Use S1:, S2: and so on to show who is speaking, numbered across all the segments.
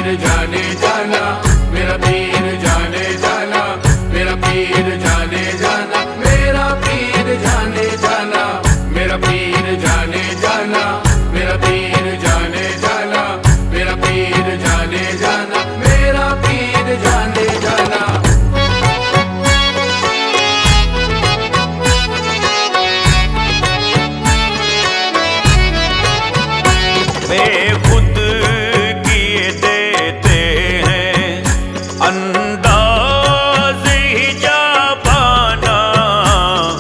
S1: पीर जाने जाना, मेरा पीर जाने जाना, मेरा पीर जाने जाना, मेरा पीर जाने जाना, मेरा पीर जाने जाना, मेरा पीर जाने जाना, मेरा पीर जाने जाना, मेरा पीर जाने जाना।
S2: बेखुद किए देते हैं अंदाज़ ही जाबाना,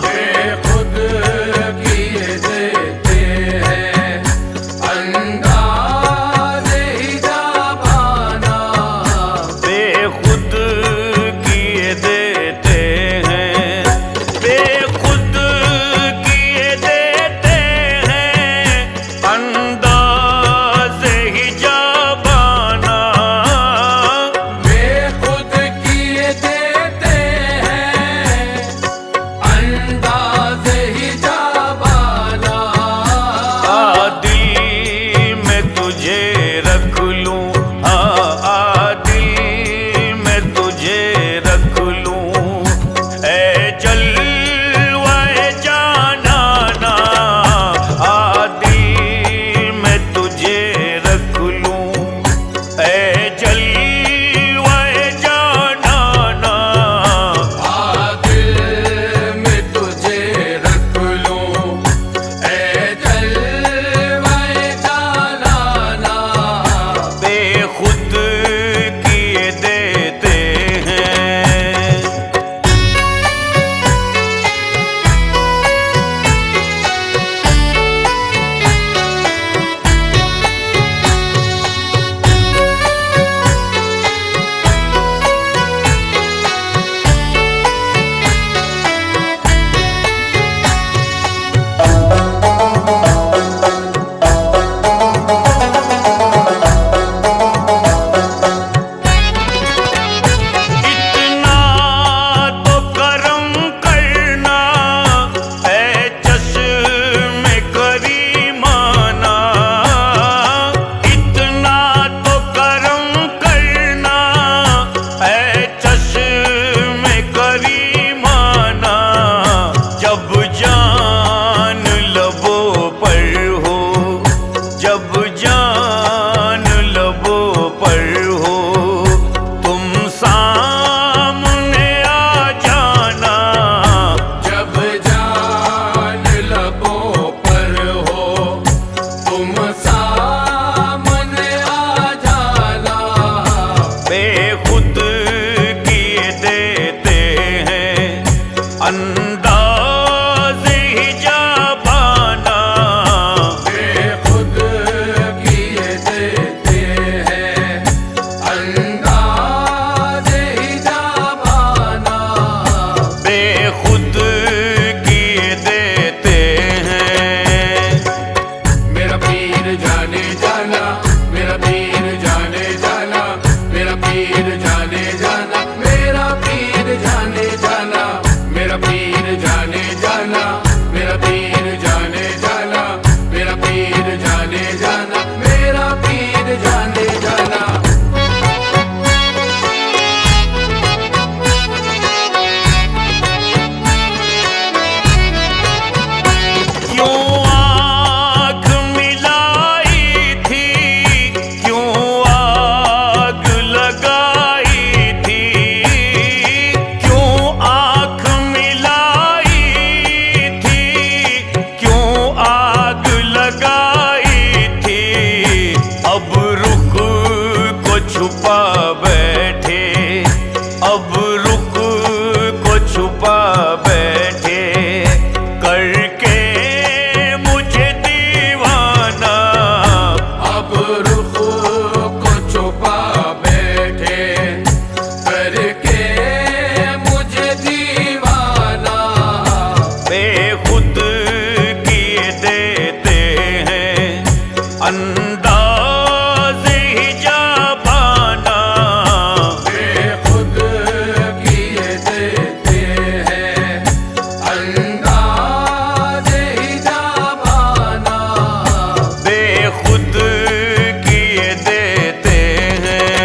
S1: बेखुद किए देते हैं अंदाज़ ही जाबाना,
S2: बेखुद किए देते हैं, बेखुद किए देते हैं अंदाज़ ही जाबाना,
S1: बेखुद किए देते हैं अंदाज़ ही जाबाना।
S2: दिल में तुझे रख लूं, दिल में तुझे रख लूं, ऐ जलवाए जानाना, दिल में तुझे रख लूं, ऐ जलवाए जानाना,
S1: दिल में तुझे रख लूं, ऐ जलवाए जानाना।
S2: बेखुद किए देते हैं। इतना तो करम करना, ऐ चश्मे करीमाना, इतना तो करम करना, ऐ चश्मे करीमाना, जब जान लबों पर हो, जब जान लबों पर हो, तुम सामने आ जाना,
S1: जब जान लबों पर हो, तुम सामने आ जाना।
S2: बेखुद किए देते हैं अंदाज़ ही जाबाना,
S1: बेखुद किए देते हैं अंदाज़ ही जाबाना।
S2: बेखुद किए देते हैं।
S1: मेरा पीर जाने जाना, मेरा पीर जाने जाना, मेरा पीर जाने जाना, मेरा पीर जाने जाना, मेरा पीर जाने जाना, मेरा पीर जाने जाना, मेरा पीर जाने जाना, मेरा पीर जाने जाना।
S2: क्यों आँख मिलाई थी, क्यों आग लगाई थी, क्यों आँख मिलाई थी, क्यों आग लगाई थी, अब रुख को छुपा बैठे, अब रुख को छुपा बैठे, करके मुझे दीवाना,
S1: अब रुख को छुपा बैठे, करके मुझे दीवाना।
S2: बेखुद किए देते हैं अंदाज़ ही जाबाना,
S1: बेखुद किए देते हैं अंदाज़ ही जाबाना।
S2: बेखुद किए देते हैं।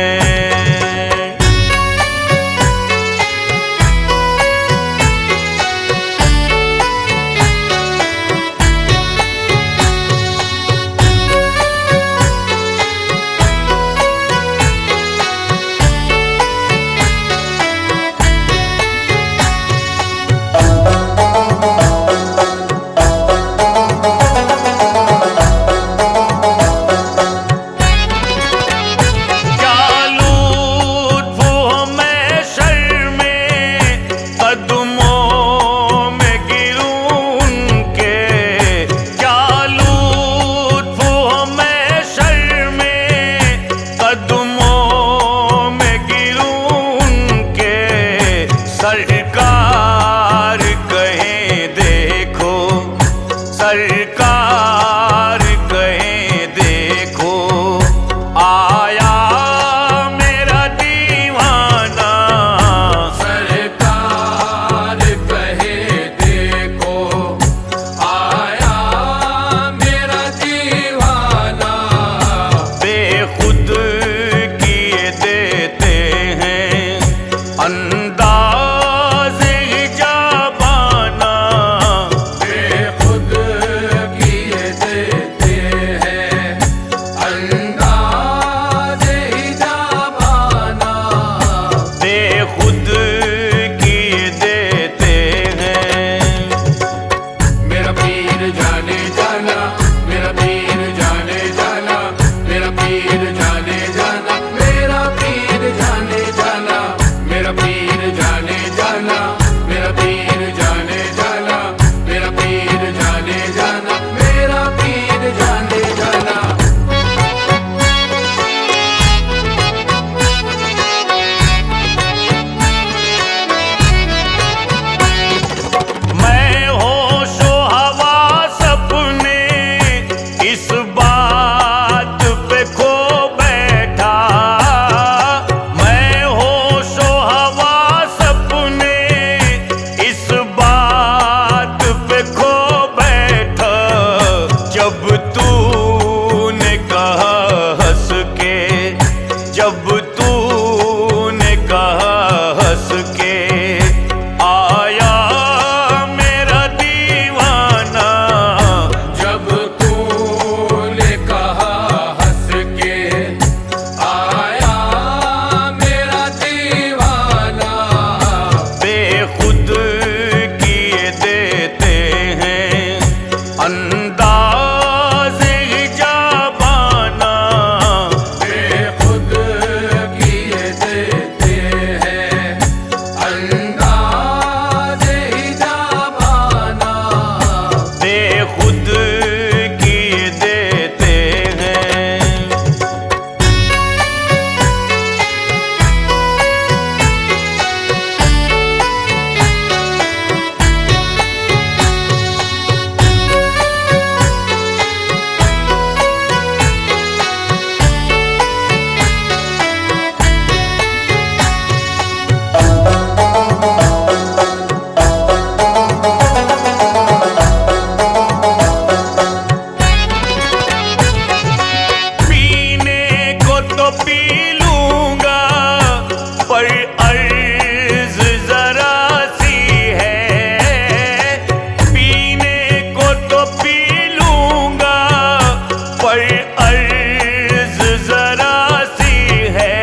S2: अर्ज जरा सी है,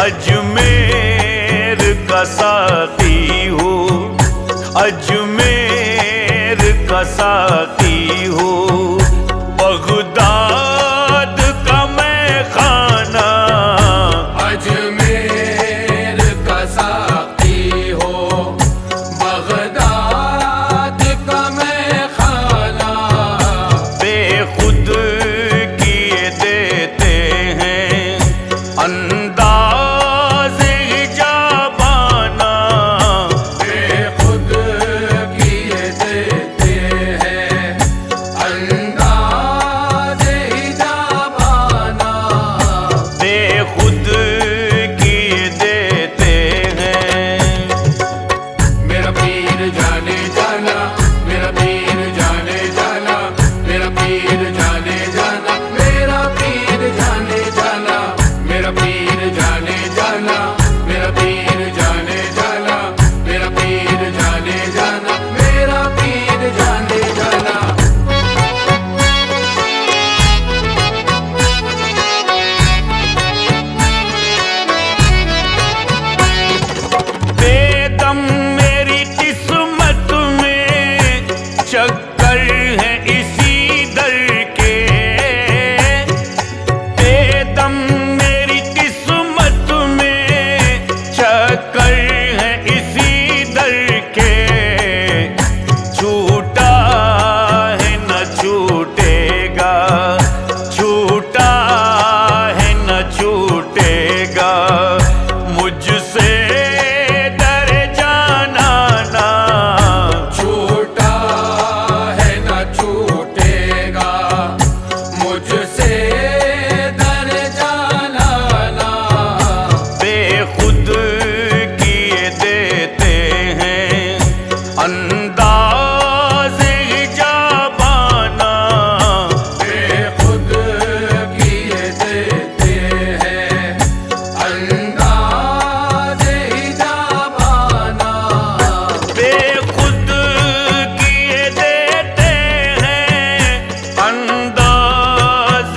S2: अजमेर का साकी हो, अजमेर का साकी हो, बगदाद का मैं खाना,
S1: अजमेर का साकी हो, बगदाद का मैं खाना,
S2: बेखुद किए देते हैं अंदाज़ हिजाबाना,
S1: बेखुद किए देते हैं अंदाज़ हिजाबाना,
S2: बेखुद किए देते हैं।
S1: मेरा पीर जाने जाना, मेरा पीर जाने जाना, मेरा पीर जाने जाना, मेरा पीर जाने जाना, मेरा पीर जाने जाना, मेरा पीर जाने जाना, मेरा पीर जाने जाना, मेरा पीर जाने जाना।
S2: बेदम मेरी किस्मत में चक्कर है इसी दर के, बेदम मेरी किस्मत में चक्कर है इसी दर के, छूटा है न छूटेगा, छूटा है न छूटेगा, मुझसे डर जाना ना,
S1: छूटा है न छूटेगा, मुझसे डर जाना ना,
S2: बेखुद किए देते हैं अंदाज़ हिजाबाना,
S1: बेखुद किए देते हैं अंदाज़ हिजाबाना,
S2: बेखुद किए देते हैं अंदाज़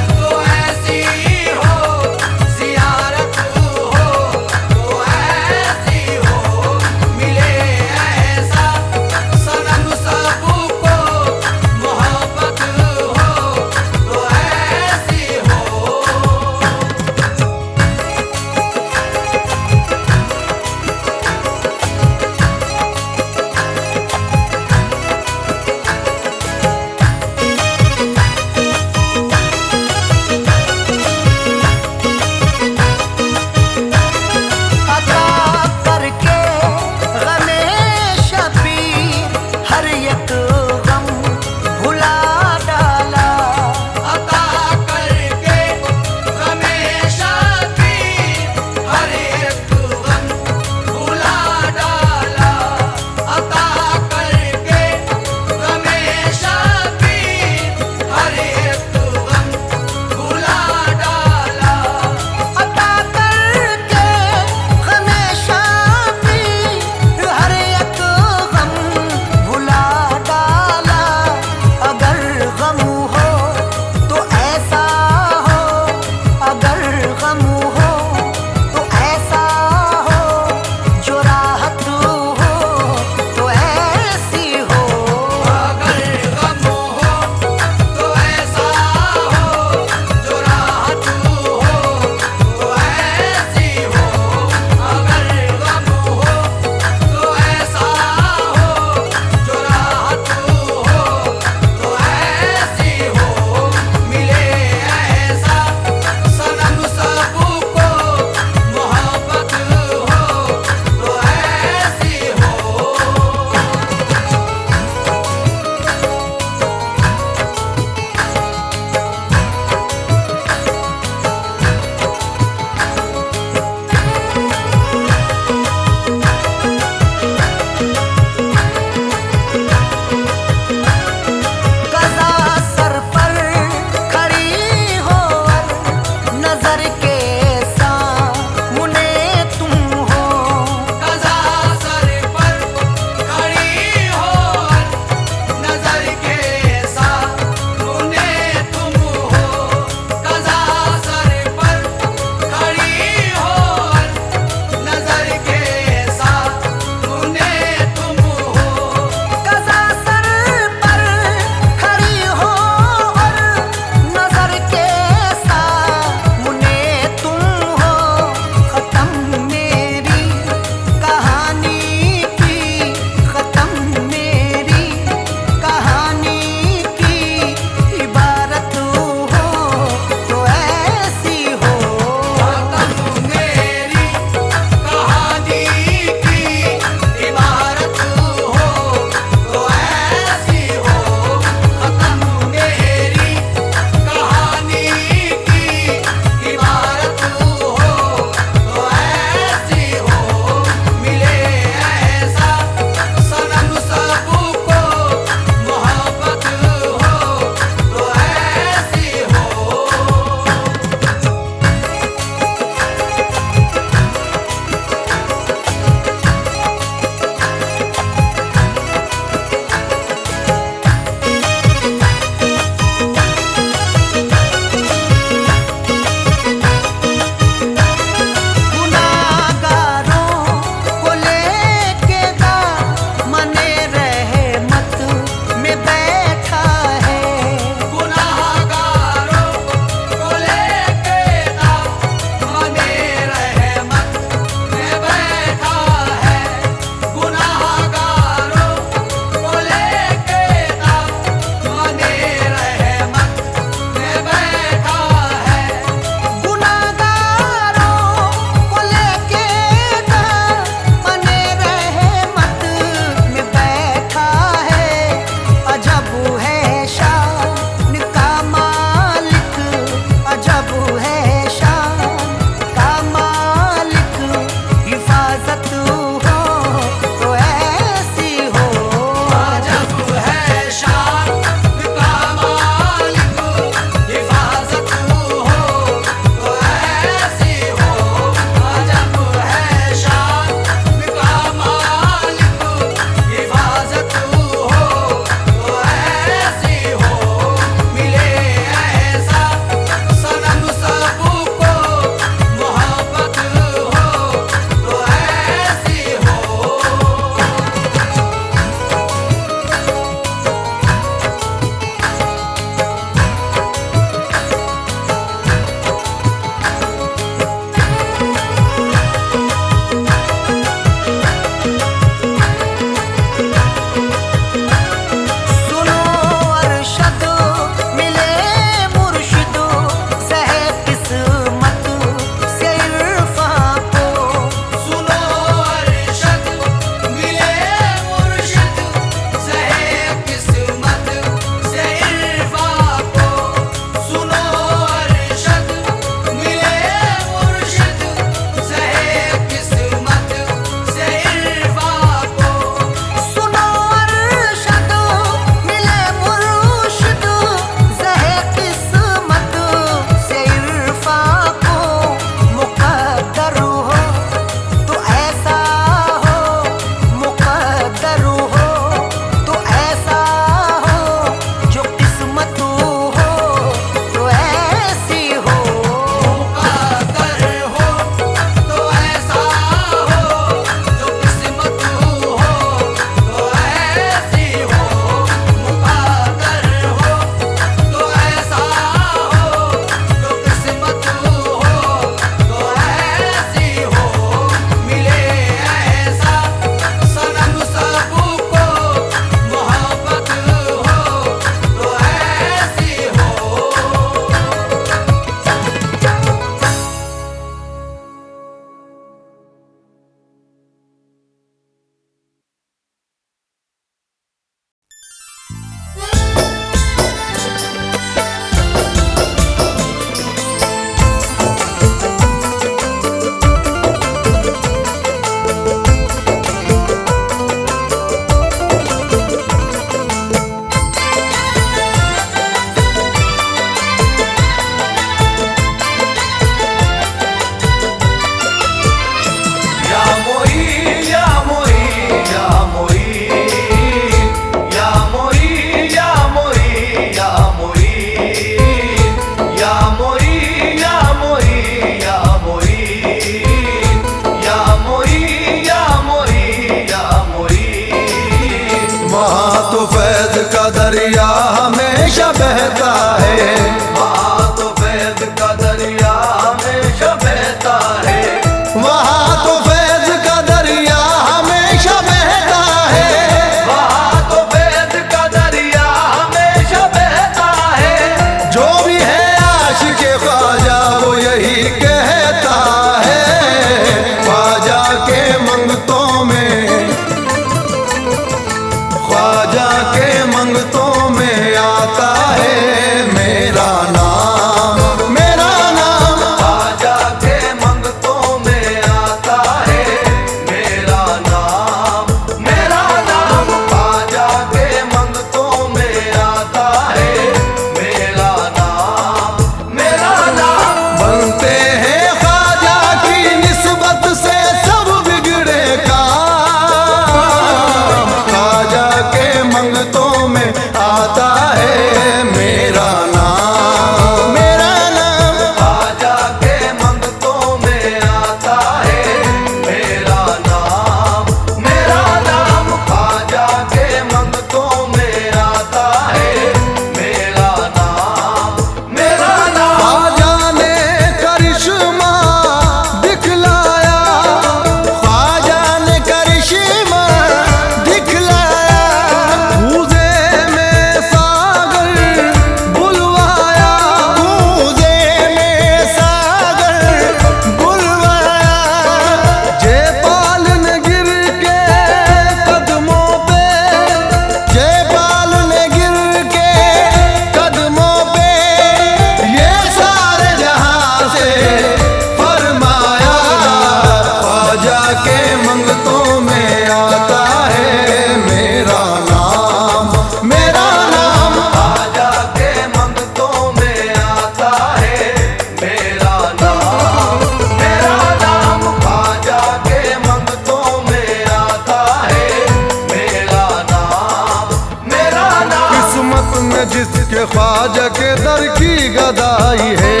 S3: जिसके ख्वाजा के दर की गदाई है,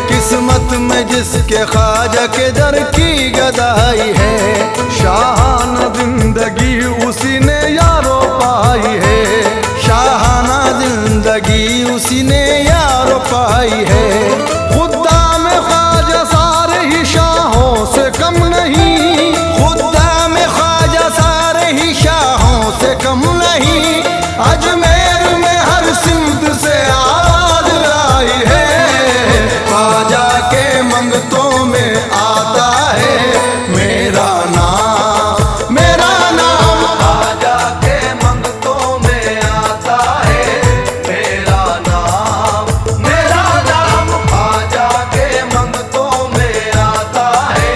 S3: किस्मत में जिसके ख्वाजा के दर की गदाई है, शाहाना जिंदगी उसी ने यारो पाई है, शाहाना जिंदगी उसी ने यारो पाई है। खुदा में ख्वाजा सारे ही शाहों से कम नहीं, खुदा में ख्वाजा सारे ही शाहों से कम नहीं, अजमेर में हर सिमत से आवाज आई है, ख्वाजा के मंगतों में आता है मेरा नाम, मेरा नाम, ख्वाजा के मंगतों में आता है मेरा नाम, मेरा नाम, ख्वाजा के मंगतों में आता है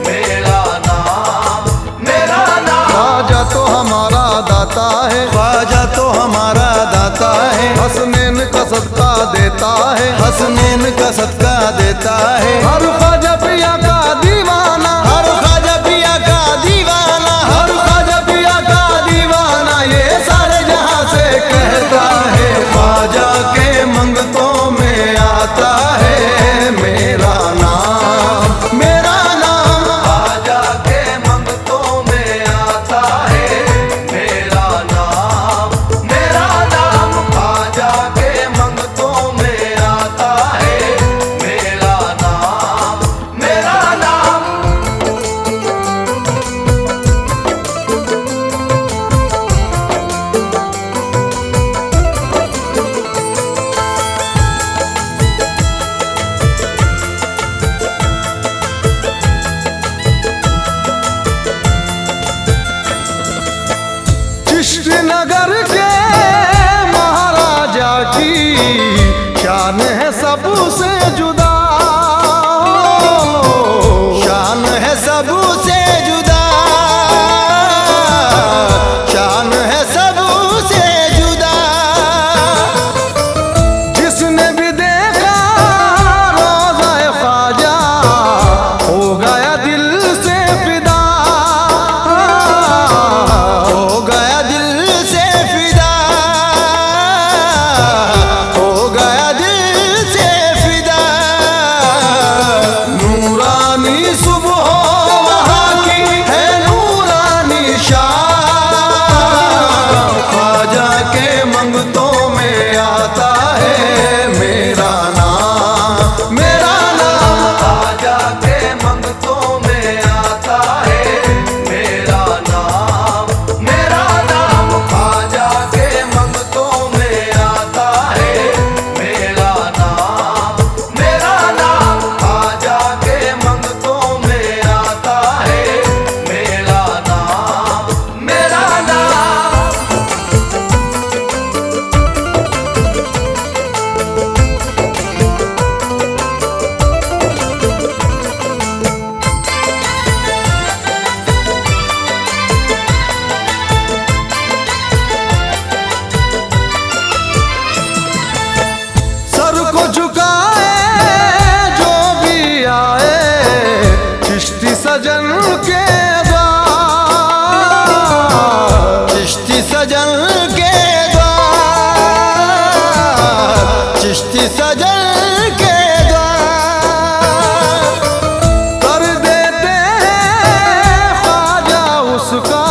S3: मेरा नाम, मेरा नाम। ख्वाजा तो हमारा दाता है, ख्वाजा तो हमारा दाता है, हसनैन का सदका देता है, हसनैन का सदका देता है। हर ख्वाजा पिया का दीवाना, हर ख्वाजा पिया का दीवाना, हर ख्वाजा पिया का दीवाना, ये सारे जहां से कहता है, ख्वाजा के मंगतों में आता है मेरा नाम, मेरा नाम, ख्वाजा के मंगतों में आता है मेरा नाम, मेरा नाम, ख्वाजा के मंगतों में आता है मेरा नाम, मेरा नाम। चिश्ती नगर के महाराजा की शान है सबसे जुदा, शान है सबसे जुदा, शान है सबसे जुदा। जिसने भी देखा रोज़ा ख्वाजा हो गया दिल से फिदा, हो गया दिल से फिदा, हो गया दिल से फिदा। नूरानी सुबह वहाँ की है नूरानी शाम, ख्वाजा के मंगतों में आता है मेरा नाम, मेरा नाम, ख्वाजा के मंगतों में आता है मेरा नाम, मेरा नाम, ख्वाजा के मंगतों में आता है मेरा नाम, मेरा नाम, ख्वाजा के मंगतों में आता है मेरा नाम, मेरा नाम। सर को झुकाए जो भी आए, चिश्ती सजन के द्वार, चिश्ती सजन के द्वार, चिश्ती सजन के द्वार, कर देते हैं ख्वाजा उसका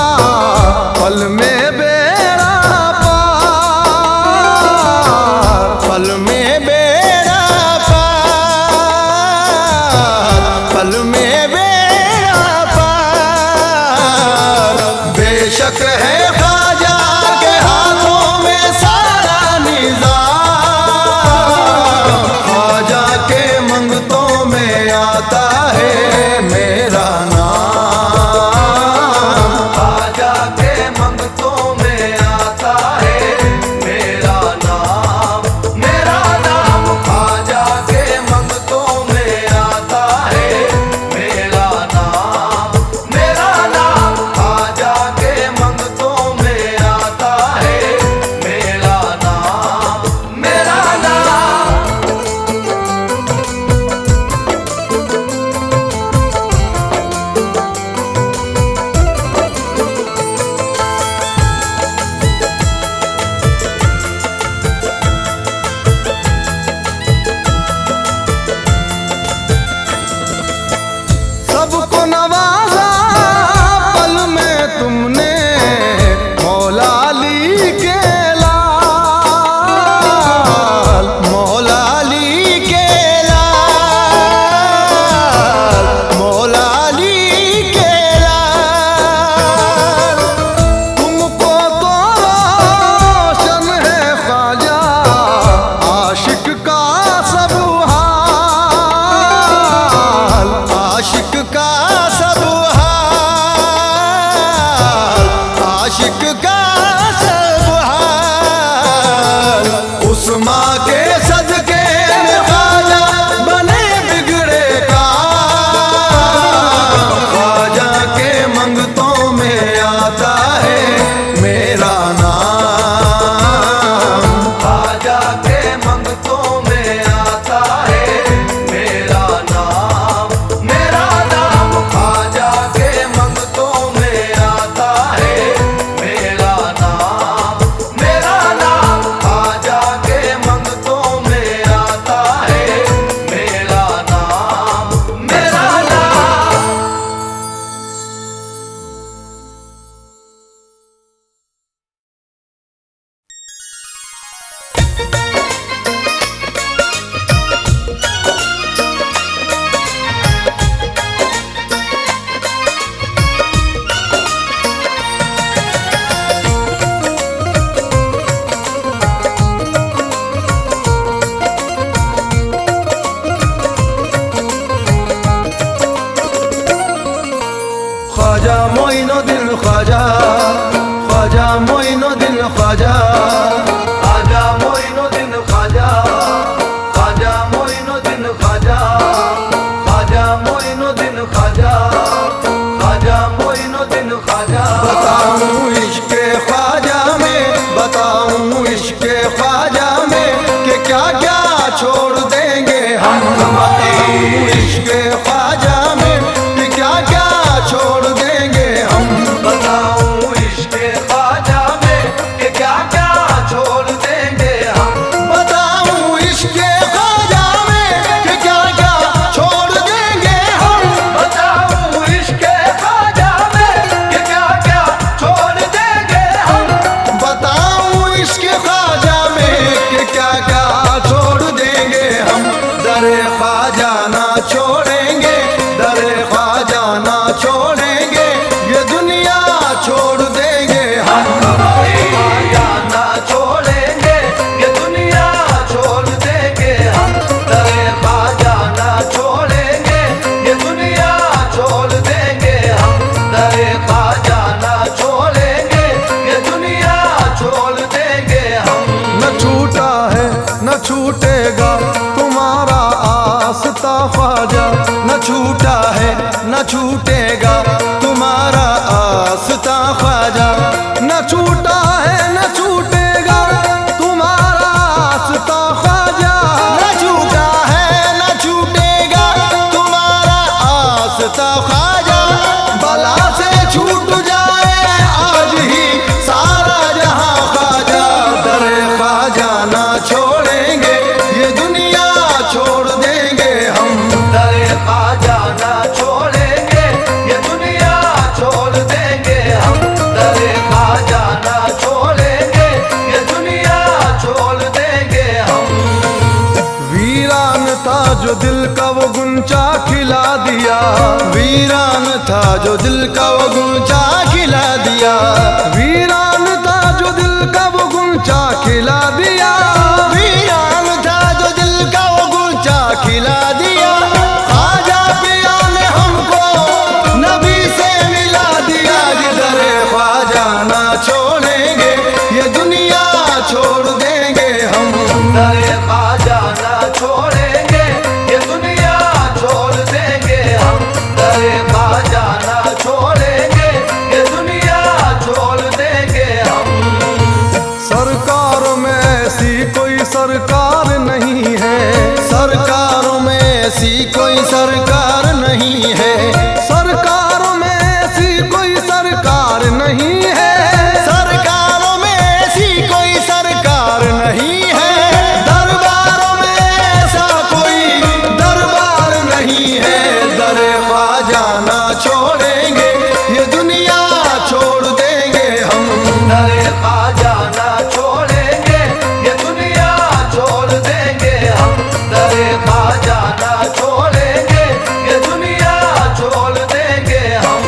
S3: पल में बेड़ा पार, पल में बेड़ा पार, पल में बेड़ा पार। बेशक है ख्वाजा के हाथों में सारा निज़ाम, ख्वाजा के मंगतों में आता है मेरा नाम, ख्वाजा के मंगतों छूटेगा तुम्हारा आस्था ख्वाजा, न छूटा है न छूटेगा तुम्हारा आस्था ख्वाजा, न छूटा है न छूटेगा तुम्हारा आस्था ख्वाजा, न छूटा है न छूटेगा तुम्हारा आस्था ख्वाजा। बला से छूट जाए आज ही सारा जहां ख्वाजा, दरे ख्वाजा ना छोड़ेंगे ये दुनिया छोड़ देंगे हम,
S4: दरे ख्वाजा ना छोड़ेंगे ये दुनिया छोड़ देंगे हम, दरे ख्वाजा ना छोड़ेंगे ये दुनिया छोड़ देंगे हम।
S3: वीरान था जो दिल का वो गुंचा खिला दिया, वीरान था जो दिल का वो गुंचा खिला दिया, वीरान था जो दिल का वो गुंचा खिला दिया, वीरान था जो दिल का वो गुंचा खिला दिया। ख्वाजा पिया ने हमको नबी से मिला दिया, जिधर ख्वाजा ना छोड़ेंगे ये दुनिया छोड़ देंगे हम,
S4: दरे ख्वाजा ना छोड़ेंगे ये दुनिया छोड़ देंगे हम, दरे ख्वाजा ना छोड़ेंगे ये दुनिया छोड़ देंगे हम।
S3: सरकारों में ऐसी कोई सरकार नहीं है, सरकारों में ऐसी कोई सरकार नहीं है, सरकारों में ऐसी कोई सरकार नहीं है, सरकारों में ऐसी कोई सरकार नहीं है, दरबारों में ऐसा कोई दरबार नहीं है। दरे ख्वाजा ना छोड़ेंगे ये दुनिया छोड़ देंगे हम,
S4: दरे ख्वाजा ना छोड़ेंगे ये दुनिया छोड़ देंगे हम, दरे ख्वाजा ना छोड़ेंगे ये दुनिया छोड़ देंगे हम।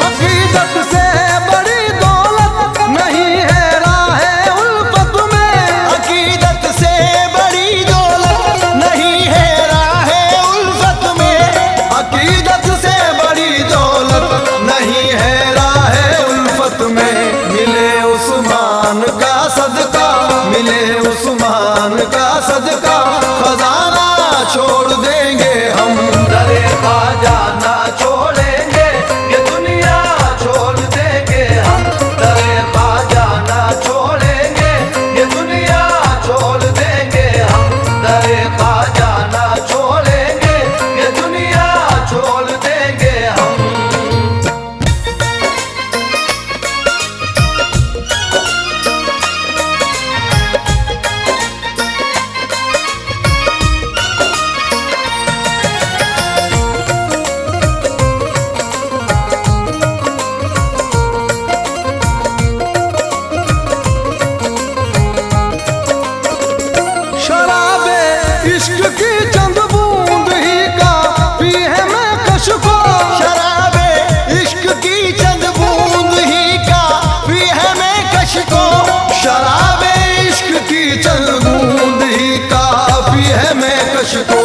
S3: अकीदत से बड़ी दौलत नहीं है राहे उल्फत में, अकीदत से बड़ी दौलत नहीं है राहे उल्फत में, अकीदत से बड़ी दौलत नहीं है राहे उल्फत में। मिले उस्मान का सदका, मिले उस्मान का सदका, खजाना छोड़ देंगे हम,
S4: दरे ख्वाजा ना छोड़ेंगे ये दुनिया छोड़ देंगे हम, दरे ख्वाजा ना छोड़ेंगे ये दुनिया छोड़ देंगे हम, दरे ख्वाजा ना छोड़ेंगे ये दुनिया छोड़ देंगे हम।
S3: शराबे इश्क की चंद बूंद ही काफी है मैं कश को, शराबे इश्क की चंद बूंद ही काफी है मैं कश को, शराबे इश्क की चंद बूंद ही काफी है मैं कश को।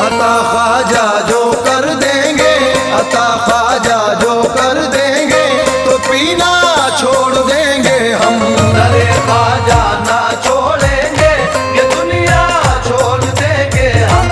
S3: अता ख्वाजा जो कर देंगे, अता ख्वाजा जो कर देंगे तो पीना छोड़ देंगे हम,
S4: दरे ख्वाजा ना छोड़ेंगे ये दुनिया छोड़ देंगे हम,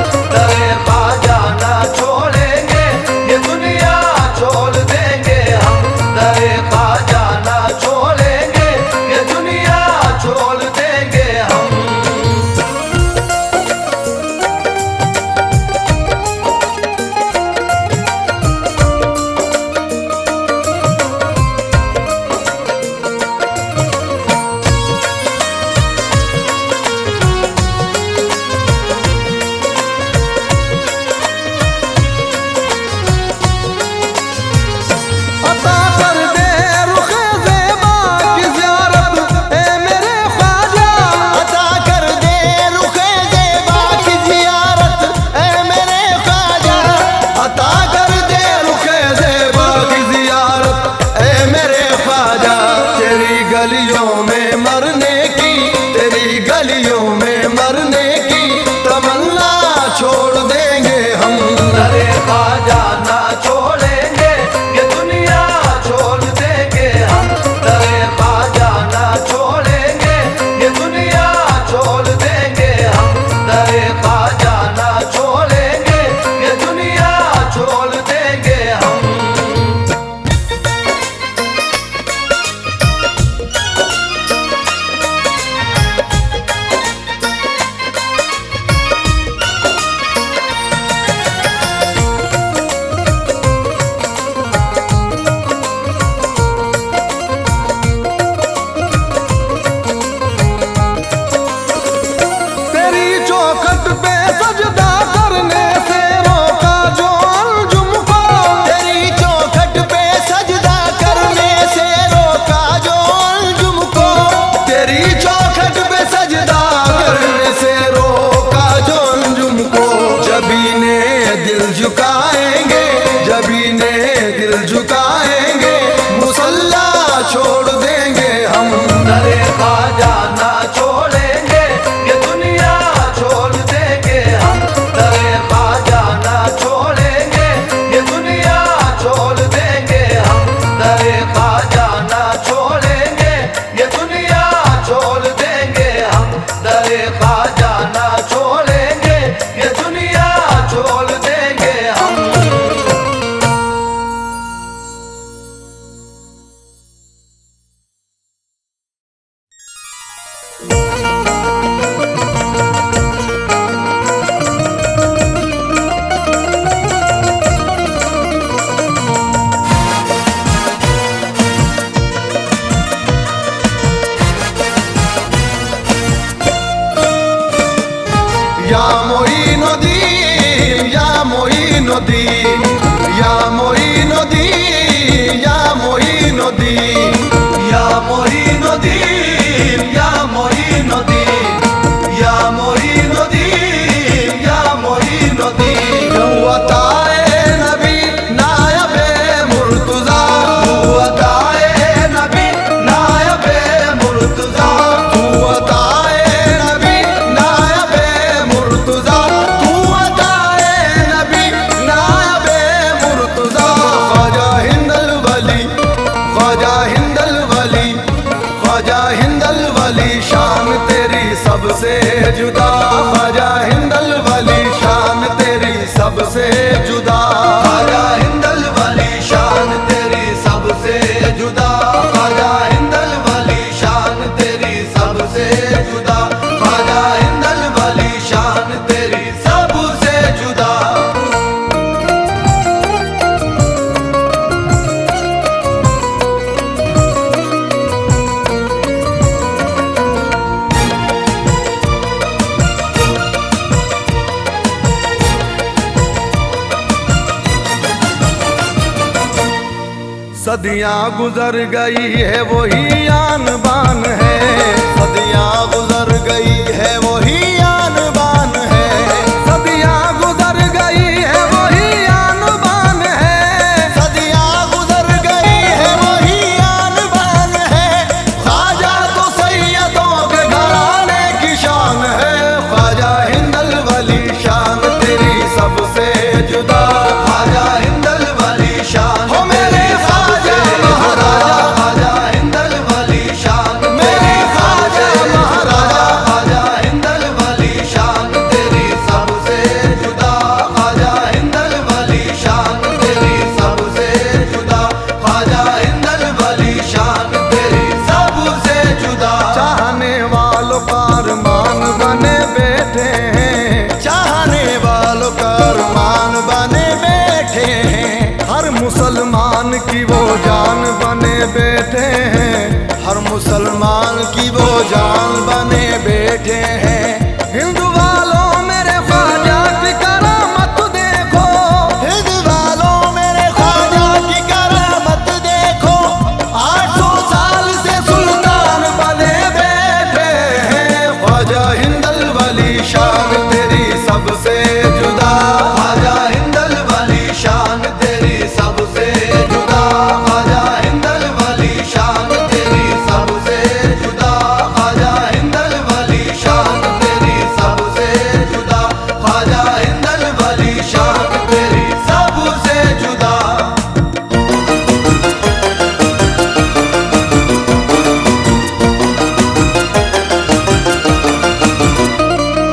S3: झुकाएंगे, जबीने दिल झुकाएंगे, मुसल्ला छोड़ देंगे हम।
S4: दरे ख्वाजा ना छोड़ेंगे, ये दुनिया छोड़ देंगे हम। दरे ख्वाजा ना छोड़ेंगे, ये दुनिया छोड़ देंगे हम। दरे ख्वाजा ना छोड़ेंगे, ये दुनिया छोड़ देंगे हम। दरे ख्वाजा ना छोड़ेंगे, ये दुनिया छोड़ देंगे हम।
S3: या मोइनुद्दीन, या मोइनुद्दीन, या मोइनुद्दीन, या मोइनुद्दीन,
S4: या मोइनुद्दीन, या मोइनुद्दीन, या मोइनुद्दीन, या मोइनुद्दीन।
S3: वताए नबी नायबे मुर्तजा,
S4: वताए नबी नायबे मुर्तजा,
S3: तू वताए नबी नायबे मुर्तजा, तू वताए नबी नायबे मुर्तजा। ख्वाजा हिंदल वली, ख्वाजा हिंदल वली, ख्वाजा हिंदल वली, शान तेरी सबसे जुदा। ख्वाजा हिंदल वली, शान तेरी सबसे जुदा।
S4: ख्वाजा हिंदल वली, शान तेरी सबसे जुदा। ख्वाजा हिंदल वली, शान तेरी सबसे जुदा। ख्वाजा हिंदल वली, शान तेरी सबसे जुदा।
S3: सदियां गुजर गई है वही आन बान है, सदियां गुजर गई है वही आन बान है, सदियां गुजर गई है वही आन बान है, सदियां गुजर गई है वही आन बान है। ख्वाजा तो सैयदों के घराने की शान है। ख्वाजा हिंदल वली, शान तेरी सबसे जुदा।
S4: ख्वाजा हिंदल वली, शान
S3: हो मेरे ख्वाजा महाराजा,
S4: ख्वाजा हिंदल वली, शान
S3: मेरे ख्वाजा महाराजा,
S4: ख्वाजा हिंदल वली, शान तेरी सबसे जुदा। ख्वाजा हिंदल वली, शान तेरी सबसे जुदा। ख्वाजा हिंदल वली, शान तेरी सबसे जुदा।
S3: चाहने वालों का अरमान बने बैठे हैं, चाहने वालों का अरमान बने बैठे हैं। हर मुसलमान की वो जान बने बैठे हैं, हर मुसलमान की वो जान बने बैठे हैं। हिंदू वालों मेरे ख्वाजा की करामत देखो, हिंदू वालों मेरे ख्वाजा की करामत देखो। 800 साल से सुल्तान बने बैठे हैं। ख्वाजा हिंदल वली, शान तेरी सबसे जुदा।
S4: ख्वाजा हिंदल वली, शान तेरी सबसे जुदा। ख्वाजा हिंदल वली, शान तेरी सबसे जुदा। ख्वाजा हिंदल वली, शान तेरी सबसे जुदा। ख्वाजा हिंदल वली, शान तेरी सबसे जुदा।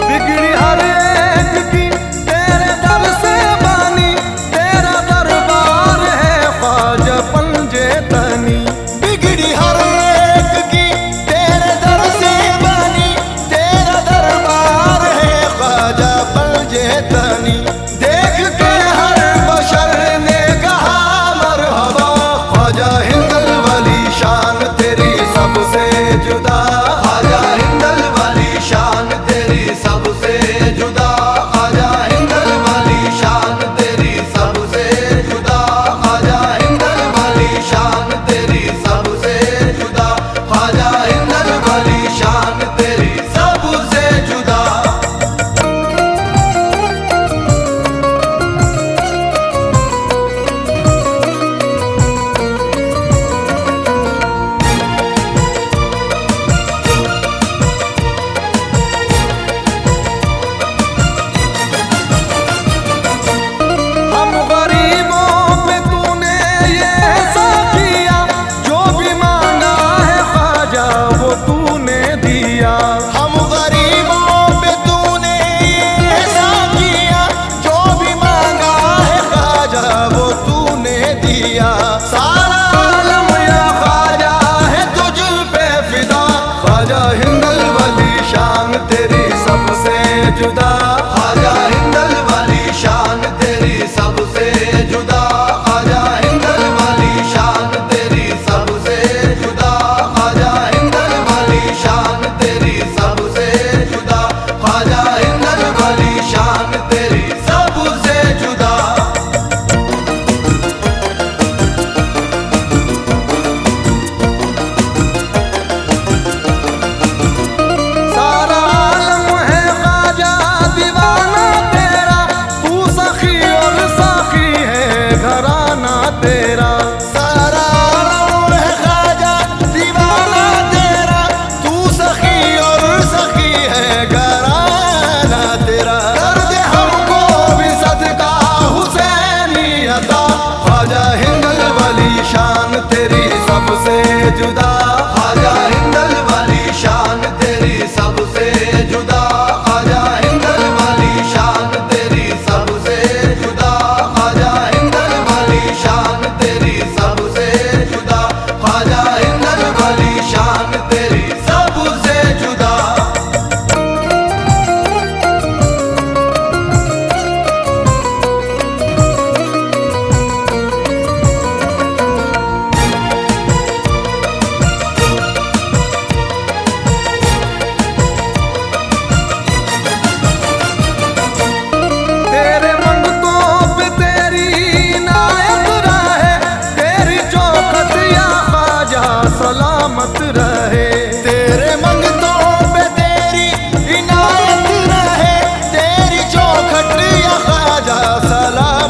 S3: बिगड़ी हर एक की तेरे दर से बानी, तेरा दरबार है ख्वाजा पंजे तनी। बिगड़ी हर एक की तेरे दर से बानी, तेरा दरबार है ख्वाजा पंजे तनी। देख के हर बशर ने कहा मरहबा। ख्वाजा हिंदल वली, शान तेरी सबसे जुदा।
S4: ख्वाजा हिंदल वली, शान तेरी सबसे जुदा। ख्वाजा हिंदल वली, शान तेरी सबसे जुदा। ख्वाजा हिंदल वली, शान तेरी सबसे जुदा। ख्वाजा हिंदल वली, शान तेरी सबसे जुदा।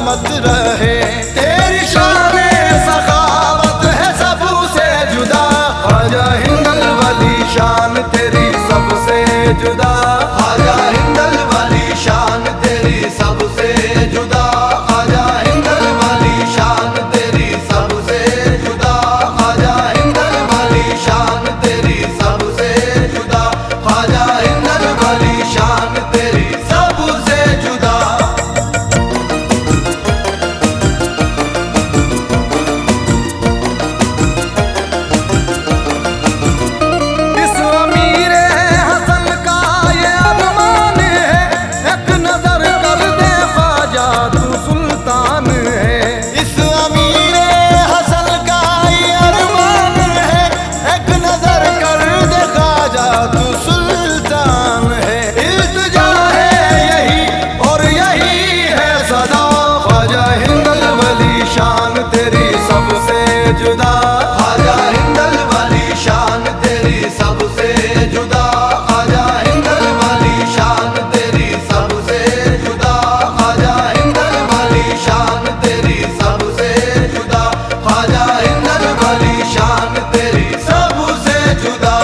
S3: सलामत रहे। तेरी शान सखावत है सबसे जुदा, ख्वाजा हिंदल वली शान तेरी सबसे जुदा,
S4: ख्वाजा हिंदल वाली शान तेरी सबसे जुदा, ख्वाजा हिंदल वाली शान तेरी सबसे जुदा, ख्वाजा हिंदल वाली शान तेरी सबसे जुदा, ख्वाजा हिंदल वाली शान तेरी सबसे जुदा।
S3: इस अमीर हसन का ये अरमान है, एक नजर कर दे ख्वाजा तू सुल्तान है। इस अमीर हसन का ये अरमान है, एक नजर कर दे ख्वाजा तू सुल्तान है। इल्तिजा है यही और यही है सदा, ख्वाजा हिंदल वली शान तेरी सबसे जुदा,
S4: ख्वाजा हिंदल वाली शान तेरी सबसे जुदा, ख्वाजा हिंदल वाली शान तेरी सबसे जुदा, ख्वाजा हिंदल वाली शान तेरी सबसे जुदा, ख्वाजा हिंदल वाली शान तेरी सबसे जुदा।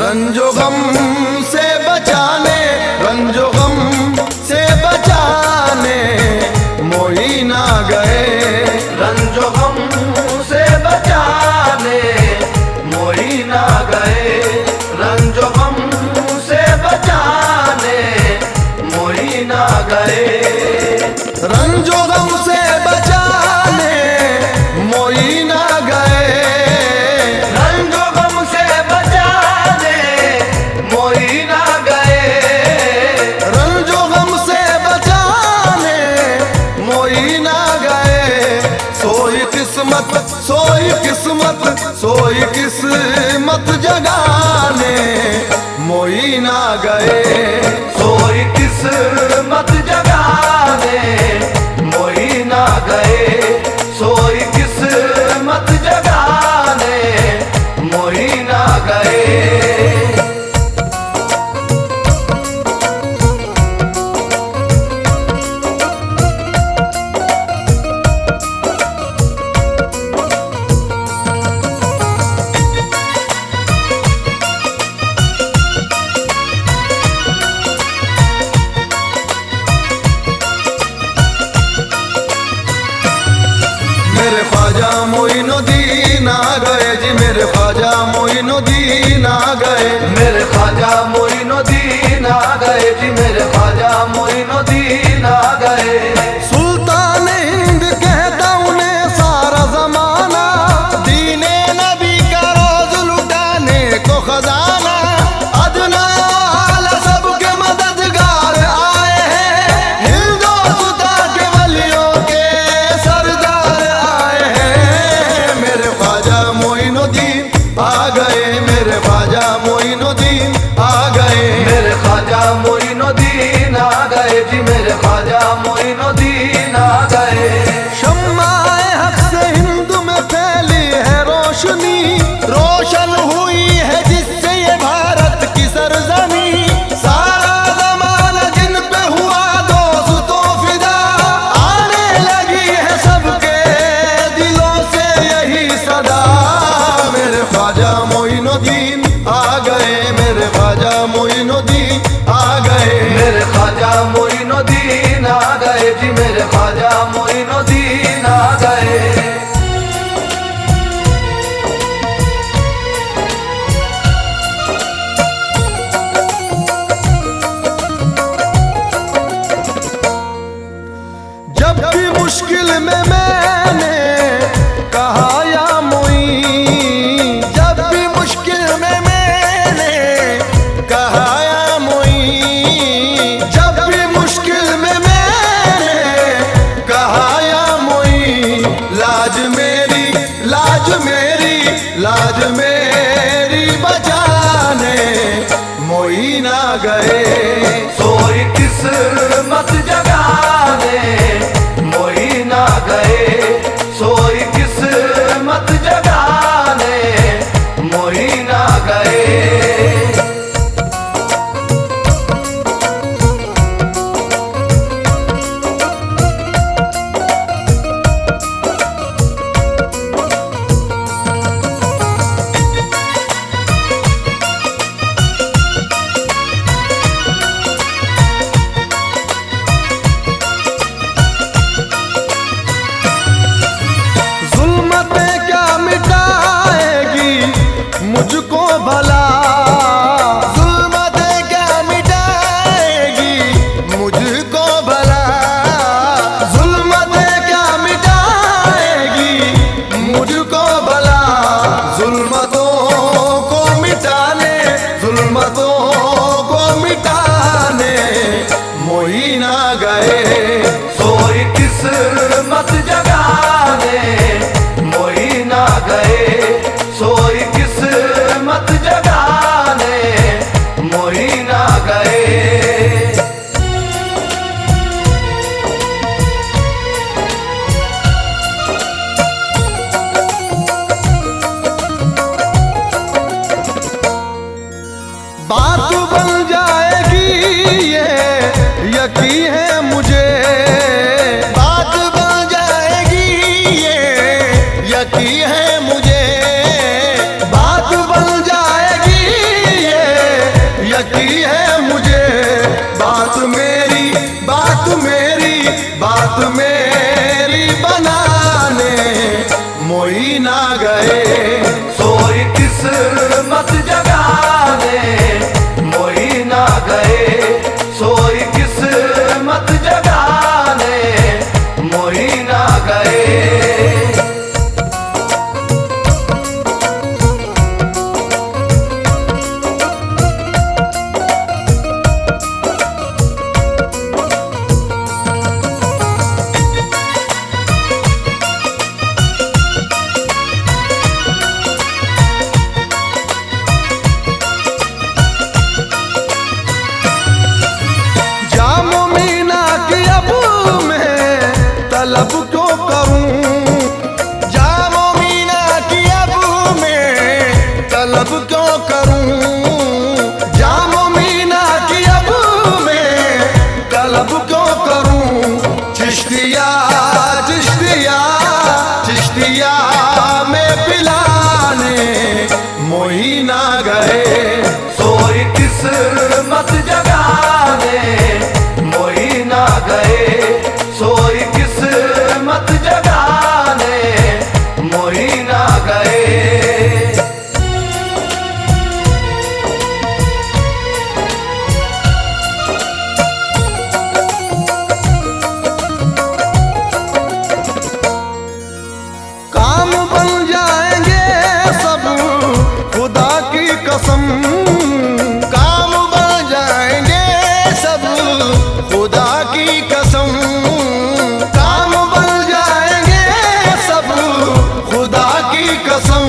S3: रंजो गम से बचाने, रंजो गम से बचाने मोइन आ गए।
S4: रंजो गम से बचाने मोइन आ गए, रंजो गम से बचाने मोइन आ गए,
S3: रंजो गम से बचाने मोइन आ गए,
S4: रंजो गम से बचाने मोइन आ गए,
S3: रंजो गम से बचाने मोइन आ गए। सोई किस्मत, सोई किस्मत, सोई किस्मत जगाने मोइन आ गए।
S4: सोई किस्मत जगाने मोइन आ गए, सोई किस्मत जगाने मोइन आ गए।
S3: मेरे ख्वाजा मोइनुद्दीन आ गए जी, मेरे ख्वाजा मोइनुद्दीन आ गए,
S4: मेरे ख्वाजा मोइनुद्दीन आ गए जी, मेरे ख्वाजा मोइनुद्दीन आ गए।
S3: सुल्तान हिंद कहता उन्हें सारा जमाना, दीने नबी का रोज लुटाने को खजाना। अदना आला सबके मददगार आए हैं, हिंदोस्तां के वलियों के सरदार आए हैं। मेरे ख्वाजा मोइनुद्दीन आ गए, मेरे ख्वाजा मोइनुद्दीन आ गए,
S4: मेरे ख्वाजा मोइनुद्दीन आ गए जी, मेरे ख्वाजा मोइनुद्दीन आ गए।
S3: शम्माए हक से हिंद में फैली है रोशनी, रोशन हुई है जिससे ये भारत की सरजमी। सारा जमाना जिन पे हुआ दोस्तों फिदा, आने लगी है सबके दिलों से यही सदा। मेरे ख्वाजा मोइनुद्दीन आ गए, मेरे ख्वाजा मोइनुद्दीन आ गए,
S4: मेरे ख्वाजा मोइनुद्दीन आ गए जी, मेरे ख्वाजा मोइनुद्दीन आ गए।
S3: जब भी मुश्किल में मैंने कहा या मोई, जब भी मुश्किल में मैंने कहा या मोई, जब भी मुश्किल में मैंने कहा या मोई, लाज मेरी
S4: सोई किस्मत जगाने मोही ना गए।
S3: मुझको भला जुल्मतें क्या मिटाएगी, मुझको भला जुल्मतें क्या मिटाएगी, मुझको भला जुल्मतों को मिटाने, जुल्मतों को मिटाने मोही ना गए।
S4: सोई किस्मत जगाने मोही ना गए। सोई किस्मत जगाने मोही ना गए।
S3: बात बन जाएगी ये यकीन है मुझे, बात बन जाएगी ये यकीन है मुझे, बात बन जाएगी ये यकीन है मुझे। बात मेरी बात मेरी बात मेरी बनाने मोही ना गए।
S4: सोई किस्मत जगाने मोही ना गए। सोई किस्मत जगाने मोही ना गए।
S3: तलब क्यों करूं, जामो मीना की अब मैं तलब क्यों करूं, जामो मीना की अब मैं तलब क्यों करूं। चिश्तिया चिश्तिया चिश्तिया में पिलाने मोही ना गए।
S4: सोई किस्मत जगाने मोही ना गए। सोई किस्मत जगाने मोही ना गए।
S3: काम बन जाएंगे सब खुदा की कसम, काम बन जाएंगे सब खुदा की कसम, काम बन जाएंगे सब खुदा की कसम।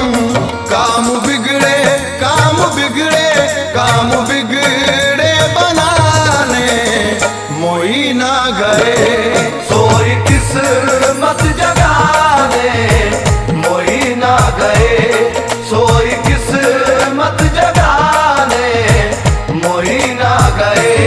S3: काम बिगड़े काम बिगड़े काम बिगड़े बनाने मोही ना गए।
S4: सोई किस्मत जगाने मोही ना गए। सोई किस्मत जगाने मोही ना गए।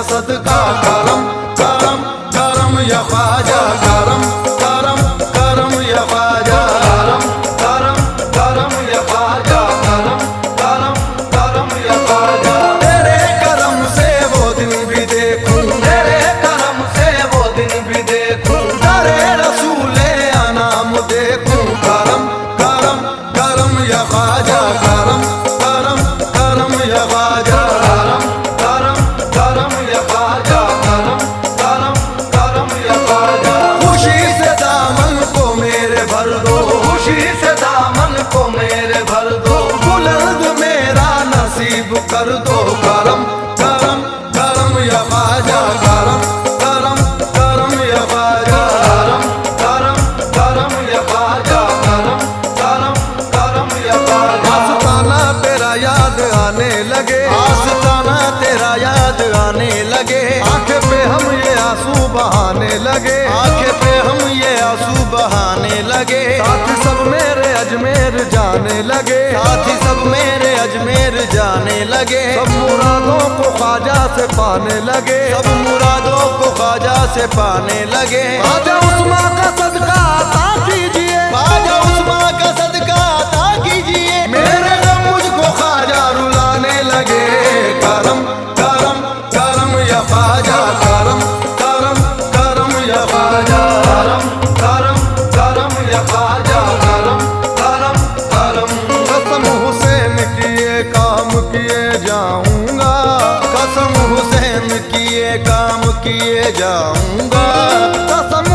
S3: का सदका करम करम करम या ख्वाजा करम करम करम या ख्वाजा
S4: करम करम करम या ख्वाजा करम करम करम या ख्वाजा
S3: तेरे करम से वो दिन भी देखूं
S4: तेरे करम से वो दिन भी देखूं
S3: तारे रसूले अनाम देखूं करम करम करम या ख्वाजा करम करम करम या ख्वाजा
S4: करम करम करम या ख्वाजा करम करम करम या ख्वाजा
S3: खुशी से दामन को मेरे भर दो
S4: खुशी से दामन को मेरे भर दो
S3: बुलंद मेरा नसीब कर दो करम करम करम या ख्वाजा करम करम करम या ख्वाजा
S4: करम करम करम या ख्वाजा करम करम करम या ख्वाजा
S3: आस्ताना तेरा याद आने लगे आस्ताना तेरा याद आने लगे आंखें पे हम ये आंसू बहाने लगे आंखें पे हम ये आंसू बहाने लगे साथी सब मेरे अजमेर जाने लगे साथी सब मेरे अजमेर जाने लगे सब मुरादों को ख्वाजा से पाने लगे सब मुरादों को ख्वाजा से पाने लगे ख्वाजा उस्मा का सदका अता कीजिए ख्वाजा उस्मा का सदका अता कीजिए मेरे गम मुझको ख्वाजा रुलाने लगे करम करम करम या ख्वाजा करम करम करम या ख्वाजा
S4: करम करम करम या ख्वाजा करम करम करम
S3: कसम हुसैन किए काम किए जाऊंगा कसम हुसैन किए काम किए जाऊंगा कसम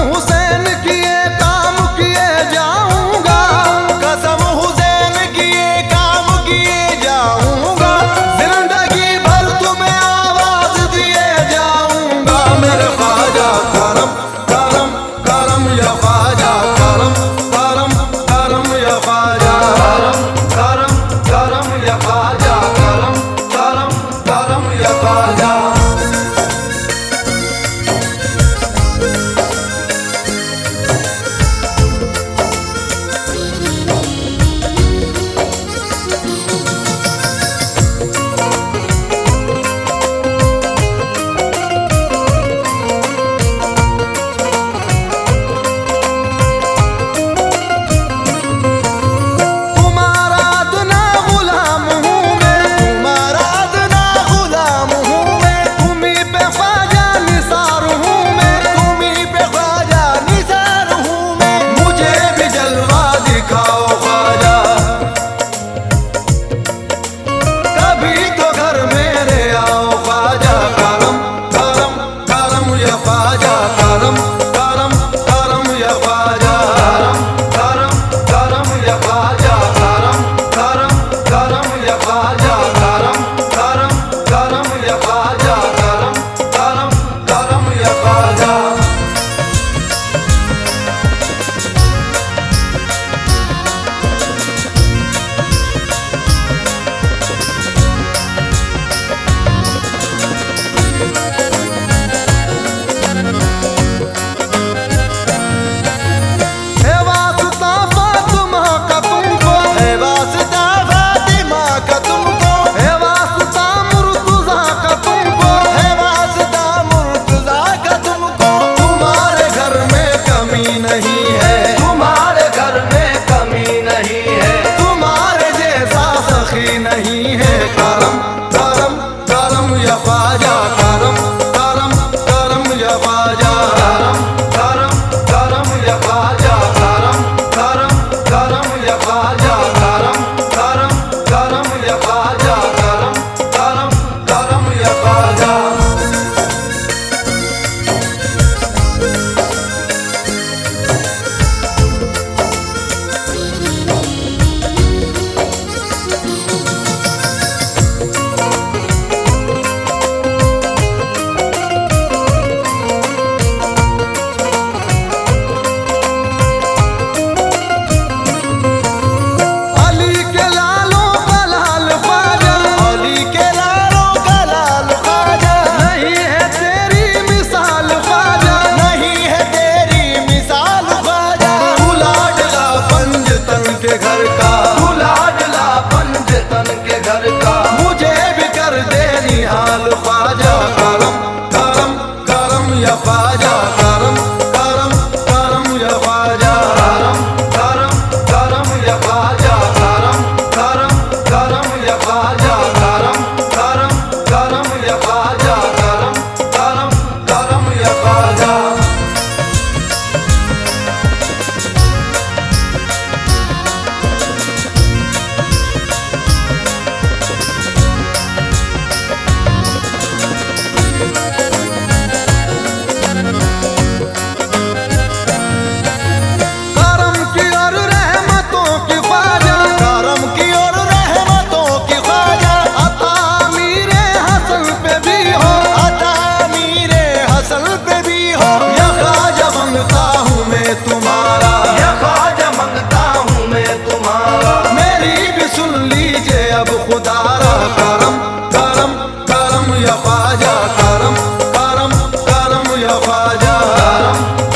S3: मैं तुम्हारा,
S4: या ख्वाजा मांगता हूँ मैं तुम्हारा।
S3: मेरी भी सुन लीजिए अब खुदारा, करम करम करम या ख्वाजा, करम करम करम या ख्वाजा,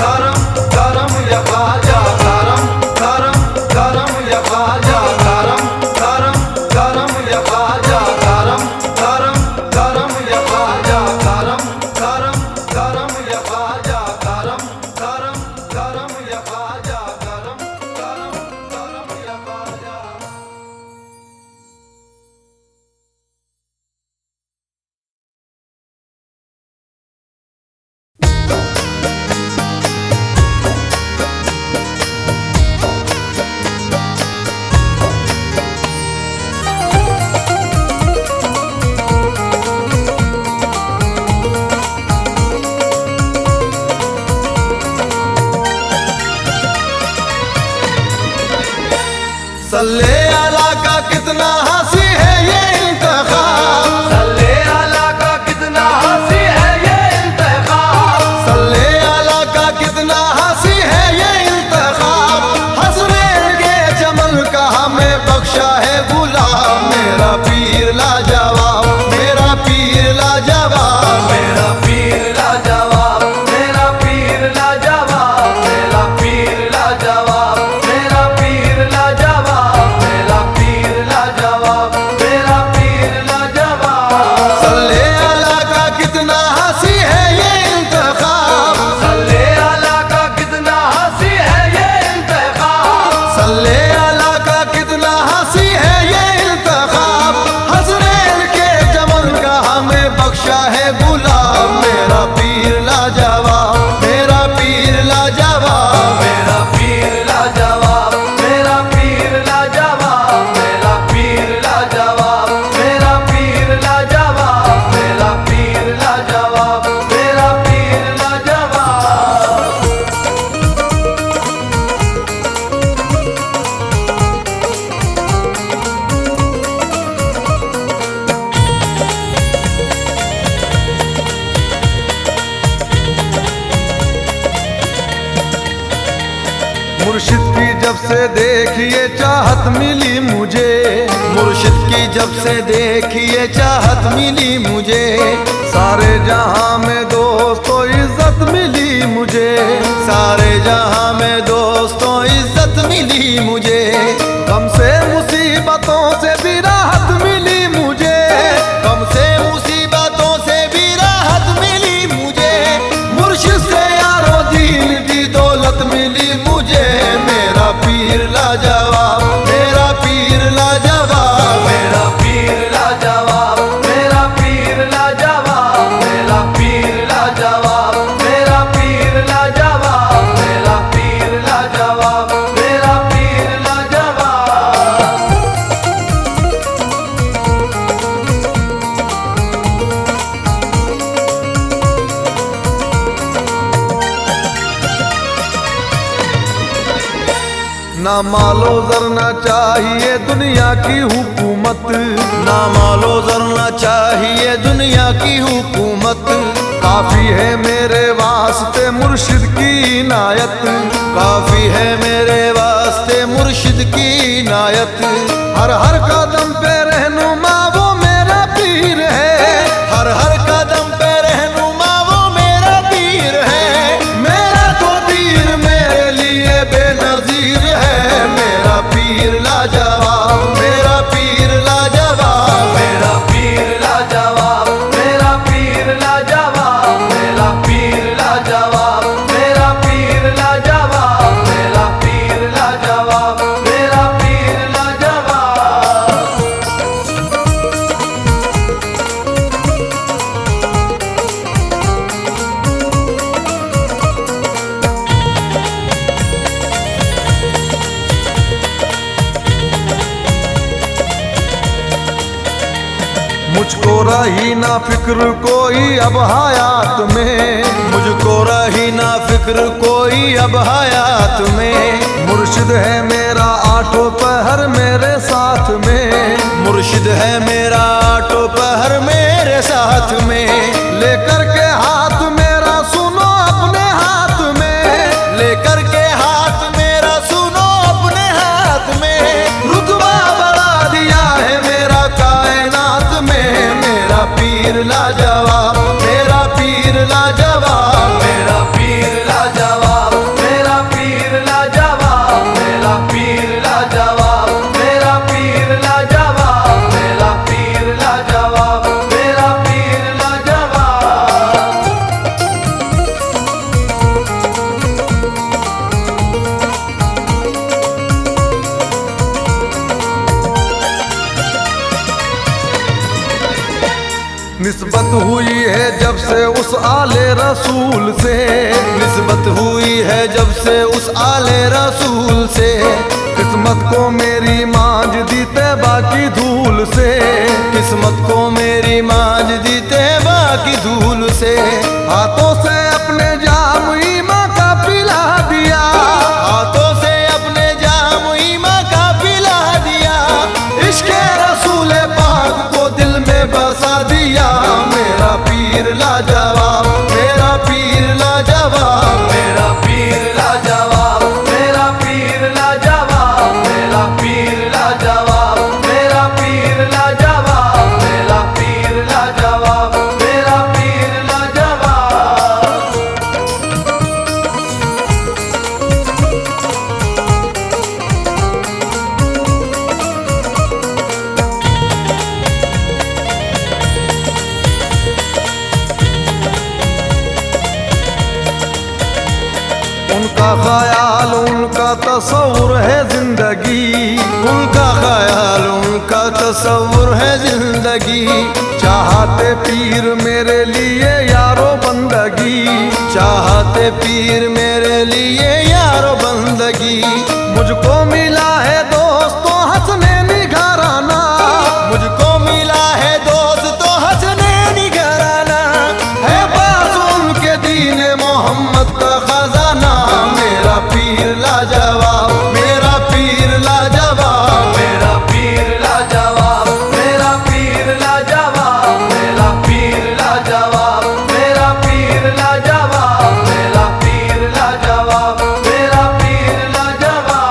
S4: करम करम या ख्वाजा, करम करम करम या ख्वाजा, करम करम करम या ख्वाजा, करम करम करम या ख्वाजा, करम करम करम या ख्वाजा, करम करम करम या ख्वाजा, करम करम करम या ख्वाजा।
S3: सल्ले अला का कितना हंसी है ये इंतखाब,
S4: सल्ले अला का कितना हंसी है ये इंतखाब,
S3: सल्ले अला का कितना हंसी है ये इंतखाब, हसनैन के चमन का हमें बख्शा है गुलाब, मेरा पीर लाजवाब, मेरा पीर लाजवाब,
S4: मेरा पीर लाजवाब, मेरा पीर लाजवाब, मेरा पीर लाजवाब, मेरा पीर लाजवाब, मेरा पीर लाजवाब, मेरा पीर लाजवाब।
S3: सल्ले अला का कितना हंसी है ये इंतखाब,
S4: सल्ले अला का कितना हंसी है ये इंतखाब,
S3: सल्ले अला का कितना हंसी है ये इंतखाब, हसनैन के चमन का हमें बख्शा है गुलाब, मेरा पीर लाजवाब, मेरा पीर लाजवाब,
S4: मेरा पीर लाजवाब, मेरा पीर लाजवाब, मेरा पीर लाजवाब, मेरा पीर लाजवाब, मेरा पीर लाजवाब, मेरा पीर लाजवाब।
S3: मुर्शिद की जब से देखिए चाहत मिली मुझे, मुर्शिद की जब से देखिए चाहत मिली मुझे, सारे जहां में दोस्तों इज्जत मिली मुझे, सारे जहां में दोस्तों इज्जत मिली मुझे, गम से मुसीबतों से भी राहत मिली मुझे, गम से मुसीबतों से भी राहत मिली मुझे, मुर्शिद से यारो दीन की दौलत मिली मुझे, मेरा पीर लाजवाब, मेरा पीर लाजवाब,
S4: मेरा पीर लाजवाब, मेरा पीर लाजवाब, मेरा पीर लाजवाब, मेरा पीर लाजवाब, मेरा पीर लाजवाब, मेरा पीर लाजवाब।
S3: ना मालो जर ना चाहिए दुनिया की हुकूमत, ना मालो जर ना चाहिए दुनिया की हुकूमत, काफी है मेरे वास्ते मुर्शिद की इनायत, काफी है मेरे वास्ते मुर्शिद की इनायत, हर हर कदम पे रहनुमा वो मेरा पीर है, हर हर कदम पे रहनुमा वो मेरा पीर है, मेरा तो पीर मेरे लिए बेनजीर है, मेरा पीर लाजवाब, मेरा पीर लाजवाब,
S4: मेरा पीर लाजवाब, मेरा पीर लाजवाब, मेरा पीर लाजवाब, मेरा पीर लाजवाब, मेरा पीर लाजवाब, मेरा पीर लाजवाब।
S3: मुझको रही ना फिक्र कोई अब हयात में, मुझको रही ना फिक्र कोई अब हयात में, मुर्शिद है मेरा आठों पहर मेरे साथ में, मुर्शिद है मेरा आठों पहर मेरे साथ में, लेकर के हाथ मेरा सुनो अपने हाथ में, लेकर के रसूल से, निस्बत हुई है जब से उस आले रसूल से। किस्मत को मेरी मांझ दी तैबा की धूल से, किस्मत को मेरी मांझ दी तैबा की धूल से। हाथों से अपने जाम ईमा का पिला दिया, हाथों से अपने जाम ईमा का पिला दिया। इश्क़ रसूल पाक को दिल में बसा दिया। मेरा पीर लाजवाब, मेरा पीर लाजवाब,
S4: मेरा पीर लाजवाब, मेरा पीर लाजवाब, मेरा पीर लाजवाब, मेरा पीर लाजवाब, मेरा पीर लाजवाब, मेरा पीर लाजवाब।
S3: उनका ख्याल उनका तस्वुर है जिंदगी, उनका ख्याल उनका तस्वुर है जिंदगी। चाहते पीर मेरे लिए यारो बंदगी, चाहते पीर मेरे लिए यारो बंदगी। मुझको मिला है दोस्तों हंसने निघराना, मुझको मिला है दोस्तों हंसने निघराना। है बात उनके दीन मोहम्मद का खजाना। मेरा पीर लाजवाब, मेरा पीर लाजवाब,
S4: मेरा पीर लाजवाब, मेरा पीर लाजवाब, मेरा पीर लाजवाब, मेरा पीर लाजवाब, मेरा पीर लाजवाब, मेरा पीर लाजवाब।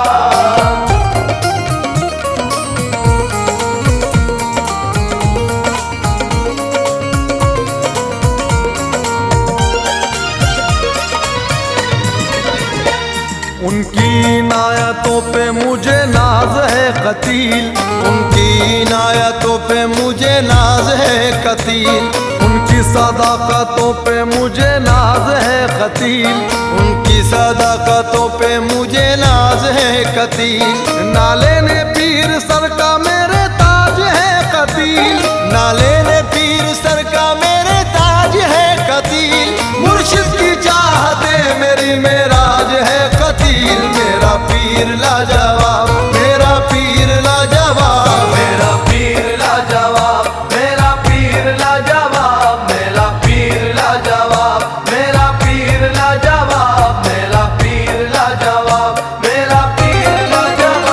S3: उनकी इनायतों पे मुझे नाज है कतील, उनकी इनायतों पे मुझे नाज है कतील। उनकी सदाकतों पे मुझे नाज है कतील, उनकी सदाकतों पे मुझे नाज है कतील। नाले ने पीर सर का मेरे ताज है कतील, नाले ने पीर सर का मेरे ताज है कतील। मुर्शिद की चाहते मेरी मेराज है कतील। मेरा पीर लाजवाब, मेरा पीर लाजवाब,
S4: मेरा पीर लाजवाब, मेरा पीर लाजवाब, मेरा पीर लाजवाब, मेरा पीर लाजवाब, मेरा पीर लाजवाब, मेरा पीर लाजवाब।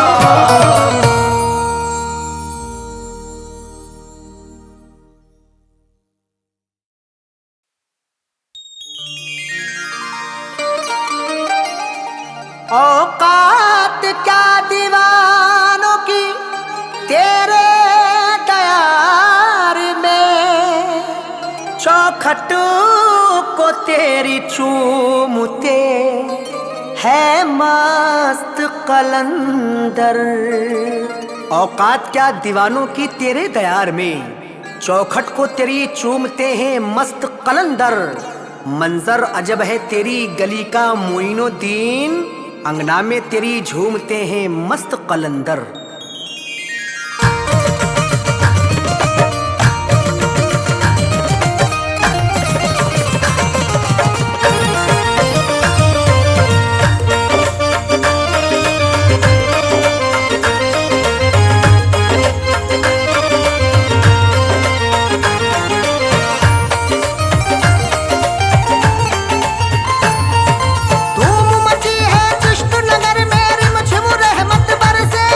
S5: औकात क्या दीवानों की तेरे तैयार में, चौखटों को तेरी चूमते है मस्त कलंदर। औकात क्या दीवानों की तेरे दयार में, चौखट को तेरी चूमते हैं मस्त कलंदर। मंजर अजब है तेरी गली का मोइनुद्दीन, अंगना में तेरी झूमते हैं मस्त कलंदर। धूम मची है कृष्ण नगर में, रिमझिम रहमत बरसे।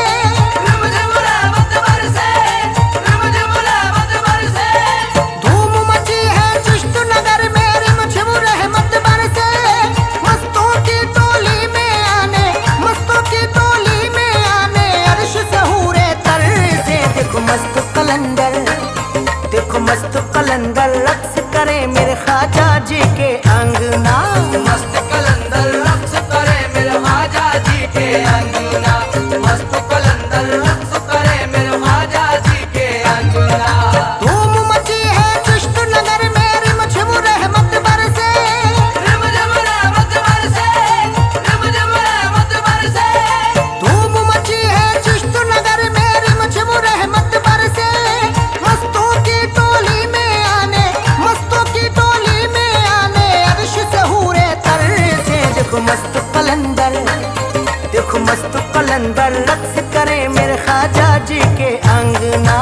S5: देखो मस्त कलंदर रक्स करे मेरे ख्वाजा जी के अंगना।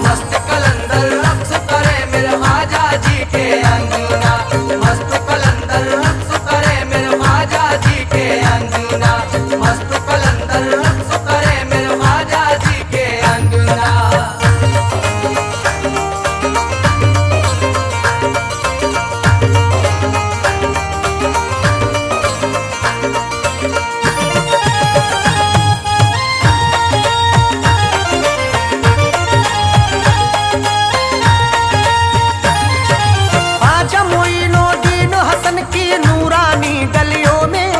S4: मस्त कलंदर रक्स करे मेरे ख्वाजा जी के अंगना। मस्त कलंदर रक्स करे मेरे ख्वाजा जी के अंगना। मस्त कलंदर रक्स करे मेरे ख्वाजा जी के अंगना।
S5: ख्वाजा मोइनुद्दीन हसन की नूरानी गलियों में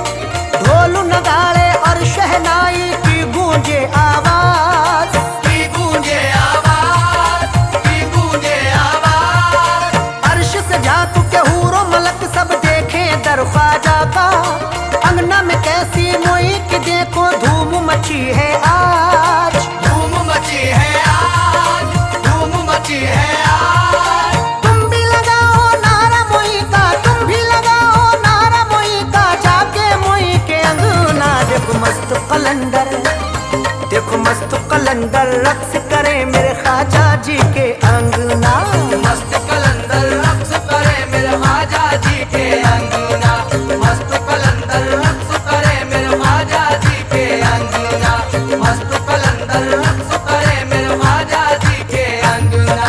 S5: ढोल नगाड़े और शहनाई की गूंजे आवाज।
S4: की गूंजे आवाज, की गूंजे आवाज।
S5: अर्श से झांक के हूरो मलक सब देखे दर ख्वाजा का। अंगना में कैसी मोई की देखो धूम मची है आज।
S4: धूम मची है आज, धूम मची है आज।
S5: तुम भी लगाओ नारा मोई का, तुम भी लगाओ नारा मोई का। जाके मोई के अंगना देखो मस्त कलंदर, देखो मस्त कलंदर रक्स करे मेरे ख्वाजा जी के अंगना।
S4: मस्त कलंदर रक्स करे मेरे ख्वाजा जी के अंगना। मस्त कलंदर रक्स करे मेरे ख्वाजा जी के अंगना। मस्त कलंदर रक्स करे मेरे ख्वाजा जी के अंगना।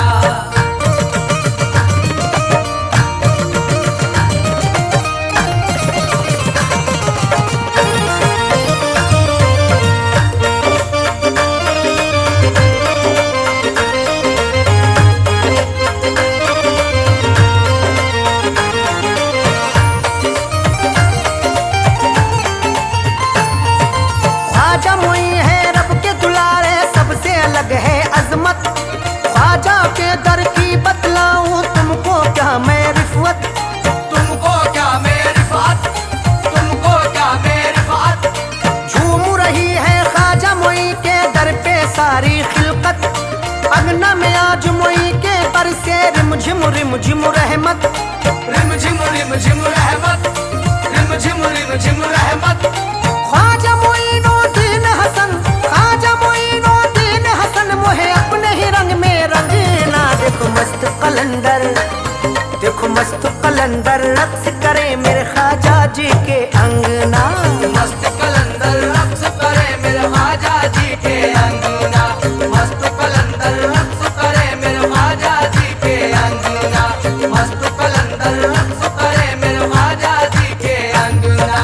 S5: ख्वाजा मोई है रब के दुलारे सबसे अलग है अजमत। ख्वाजा के दर की बतलाऊं तुमको क्या मैं रिफवत।
S4: तुमको क्या मेरी बात, तुमको क्या मेरी बात।
S5: झूम रही है ख्वाजा मोई के दर पे सारी खिलकत। अंगना में आज मोई के पर से रिमझिम रिमझिम रहमत।
S4: रिमझिम रिमझिम रहमत, रिमझिम रिमझिम रहमत।
S5: ख्वाजा मोइनुद्दीन हसन, ख्वाजा मोइनुद्दीन हसन मोहे अपने ही रंग में रंगना। देखो मस्त कलंदर, देखो मस्त कलंदर रक्स करे मेरे ख्वाजा जी के अंगना।
S4: मस्त कलंदर रक्स करे मेरे ख्वाजा जी के अंगना। मस्त कलंदर रक्स करे मेरे ख्वाजा जी के अंगना। मस्त कलंदर रक्स करे मेरे ख्वाजा जी के अंगना।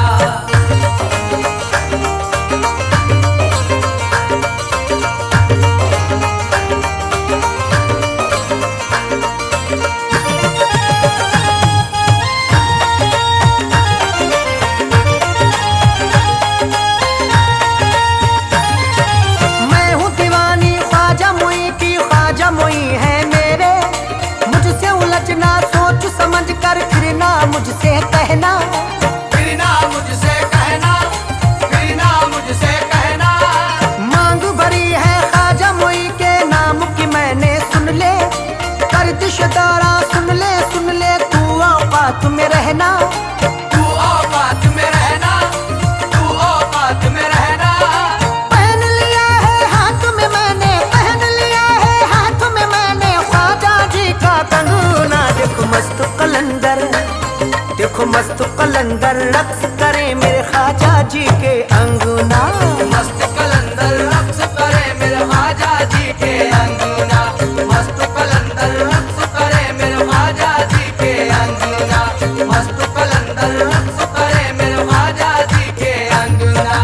S5: मैं हूँ दीवानी ख्वाजा मोई की, ख्वाजा मोई है मेरे। मुझसे उलझना सोच समझ कर फिर ना मुझसे कहना।
S4: फिर ना मुझसे कहना, फिर ना मुझसे कहना।
S5: मांग भरी है ख्वाजा मोई के नाम की मैंने सुन ले। गर्दिश दौरा सुन ले तू औकात में रहना।
S4: तू औकात में रहना, तू औकात में रहना।
S5: पहन लिया है हाथ में मैंने, पहन लिया है हाथ में मैंने ख्वाजा जी का कंगना। देखो मस्त कलंदर, देखो मस्त कलंदर रक्स करे मेरे ख्वाजा जी के अंगना।
S4: मस्त कलंदर रक्स करे मेरे ख्वाजा जी के अंगना। मस्त कलंदर रक्स करे मेरे ख्वाजा जी के अंगना। मस्त कलंदर रक्स करे मेरे ख्वाजा जी के अंगना।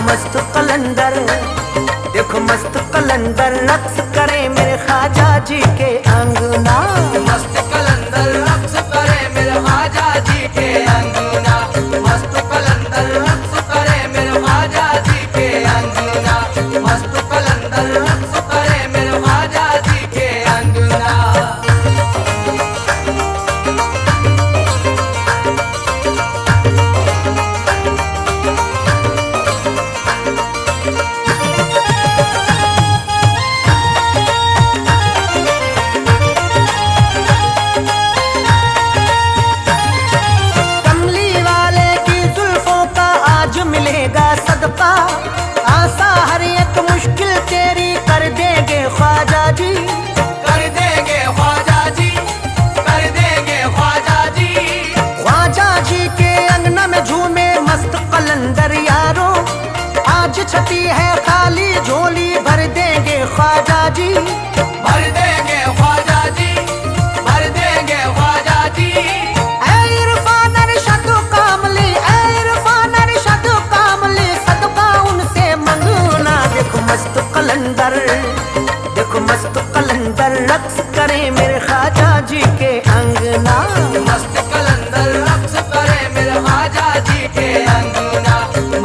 S5: मस्त कलंदर, देखो मस्त कलंदर रक्स करे मेरे ख्वाजा जी के अंगना।
S4: मस्त कलंदर रक्स करे मेरे ख्वाजा जी के अंगना, मस्त कलंदर रक्स करे मेरे ख्वाजा जी के अंगना, मस्त कलंदर रक्स करे मेरे ख्वाजा जी के अंगना।
S5: कमली वाले की जुल्फों का आज मिलेगा सदका, आसा हर एक मुश्किल तेरी कर देंगे ख्वाजा जी।
S4: कर देंगे ख्वाजा जी, कर देंगे ख्वाजा जी।
S5: ख्वाजा जी के अंगना में झूमे मस्त कलंदर यारो, आज छठी है खाली झोली भर देंगे ख्वाजा जी।
S4: भर देंगे ख्वाजा जी, भर देंगे ख्वाजा जी।
S5: ऐ इरफान अरशद कामली, ऐ इरफान अरशद कामली, सदका उनसे मंगना। देखो मस्त कलंदर, देखो मस्त कलंदर रक्स करे मेरे ख्वाजा जी के अंगना।
S4: मस्त कलंदर रक्स करे मेरे ख्वाजा जी के अंगना,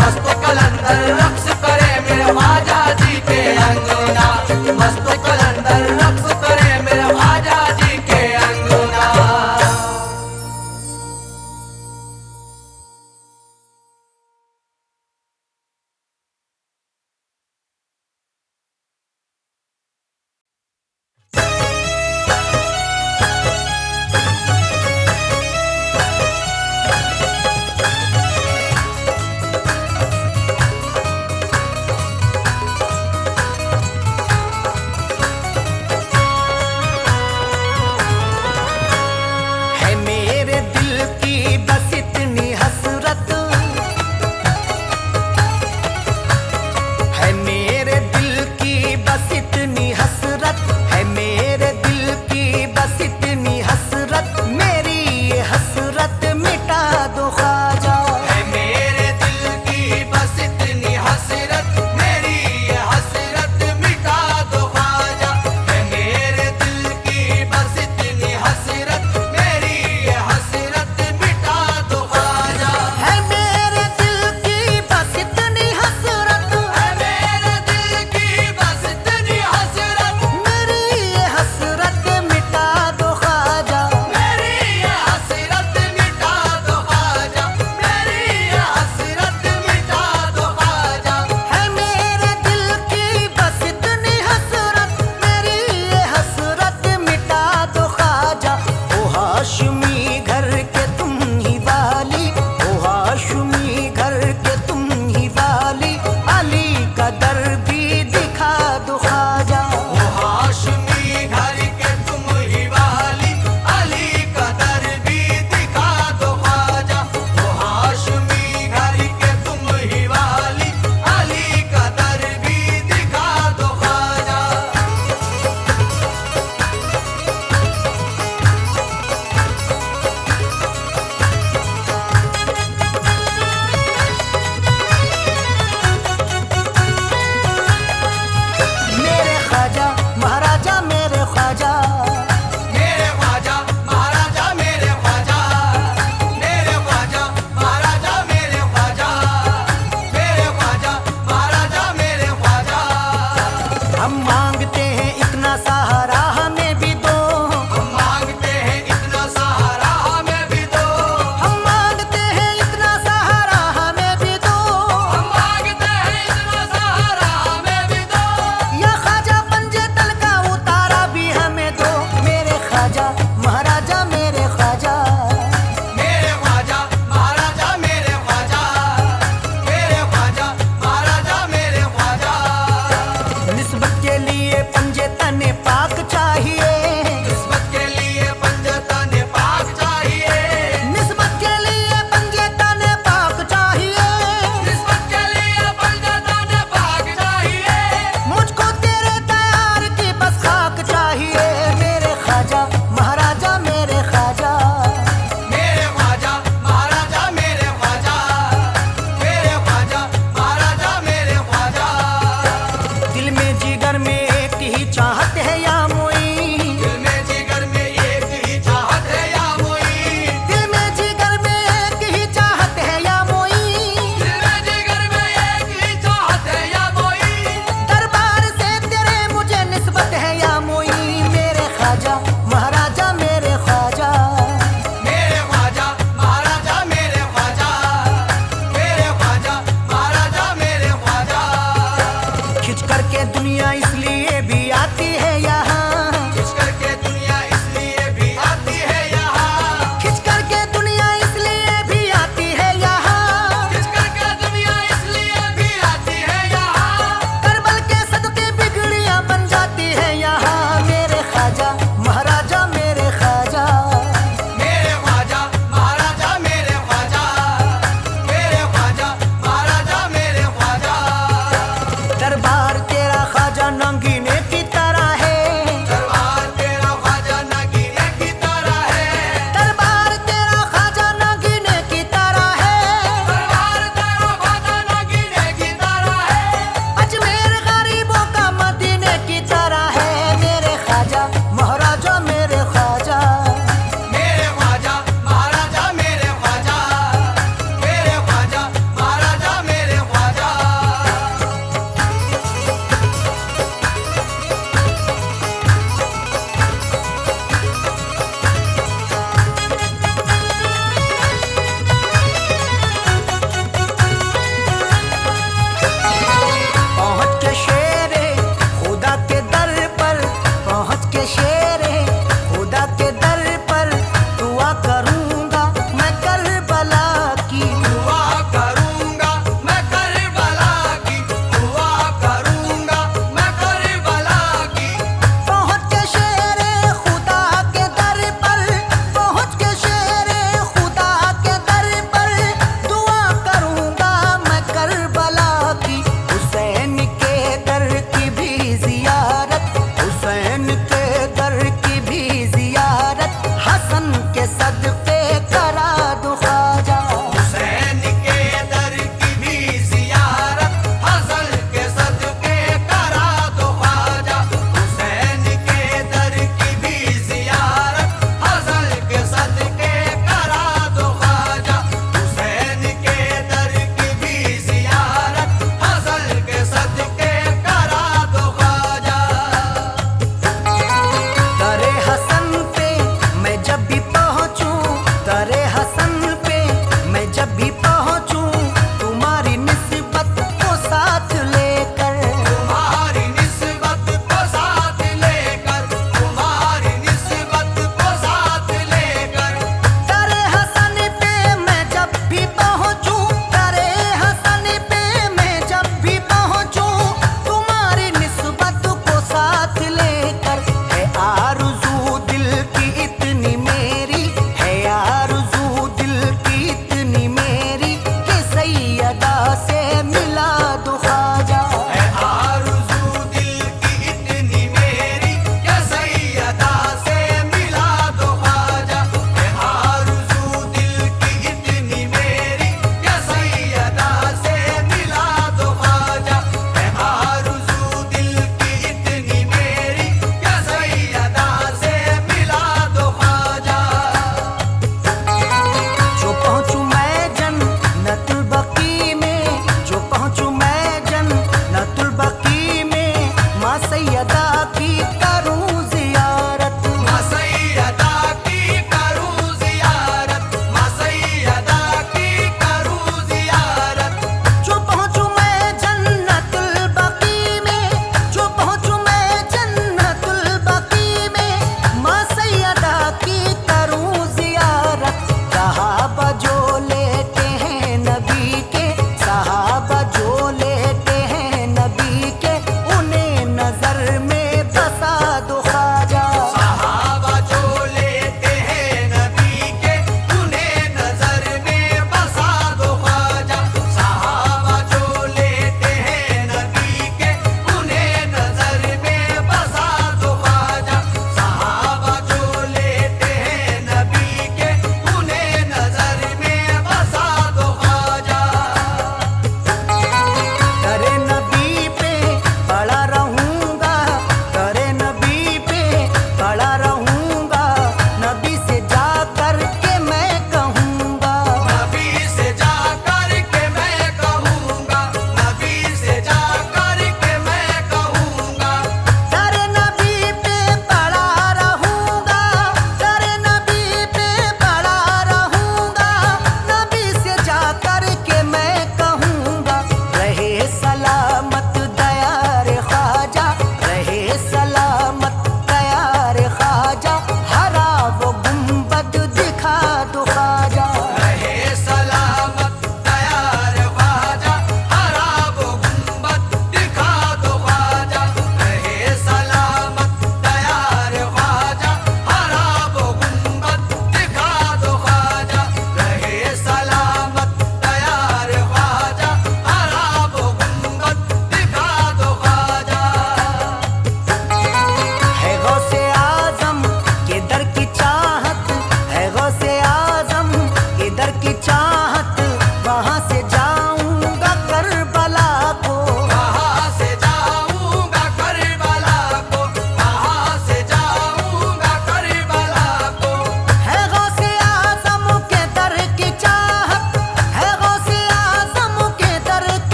S4: मस्त कलंदर रक्स करे मेरे ख्वाजा जी के अंगना, मस्त कलंदर रक्स करे मेरे ख्वाजा जी के अंगना।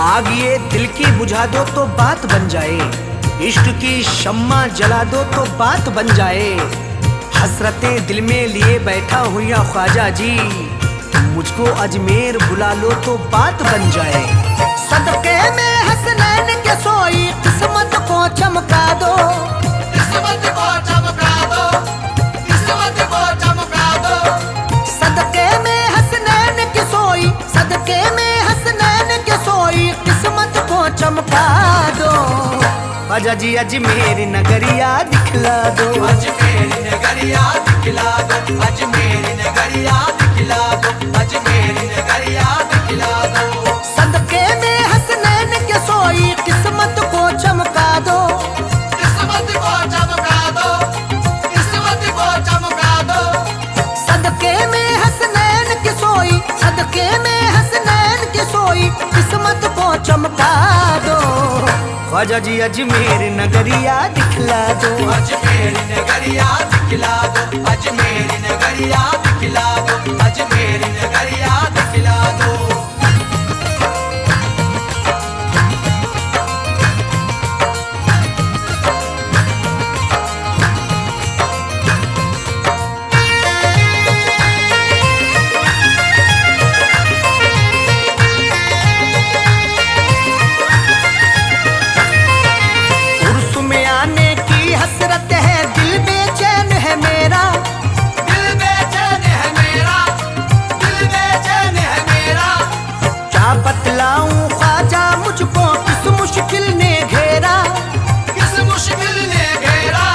S5: आग ये दिल की बुझा दो तो बात बन जाए, इश्क की शम्मा जला दो तो बात बन जाए। हसरतें दिल में लिए बैठा हूँ या ख्वाजा जी, मुझको अजमेर बुला लो तो बात बन जाए। सदके में हसनैन के सोई किस्मत को चमका दो,
S4: किस्मत को चमका दो, किस्मत को चमका दो।
S5: सदके में हसनैन के सोई, सदके में हसनैन के सोई किस्मत को चमका दो। ख्वाजा जी अजमेर नगरिया दिखला दो,
S4: अजमेर नगरिया दिखला दो, अजमेर नगरिया दिखला दो, अजमेर नगरिया दिखला दो।
S5: सदके में हसनैन के सोई किस्मत को चमका दो,
S4: किस्मत को चमका दो, किस्मत को चमका दो।
S5: सदके में हसनैन के सोई, सदके में हसनैन के सोई किस्मत को चमका दो। ख्वाजा जी अजमेर नगरिया दिखला दो,
S4: अजमेर नगरिया दिखला दो, अजमेर नगरिया दिखला दो, अजमेर नगरिया दिखला दो।
S5: उर्स में आने की हसरत है, दिल बेचैन है मेरा,
S4: दिल बेचैन है मेरा, दिल बेचैन है मेरा।
S5: क्या बतलाऊं ख्वाजा मुझको किस मुश्किल ने घेरा।
S4: किस मुश्किल ने घेरा,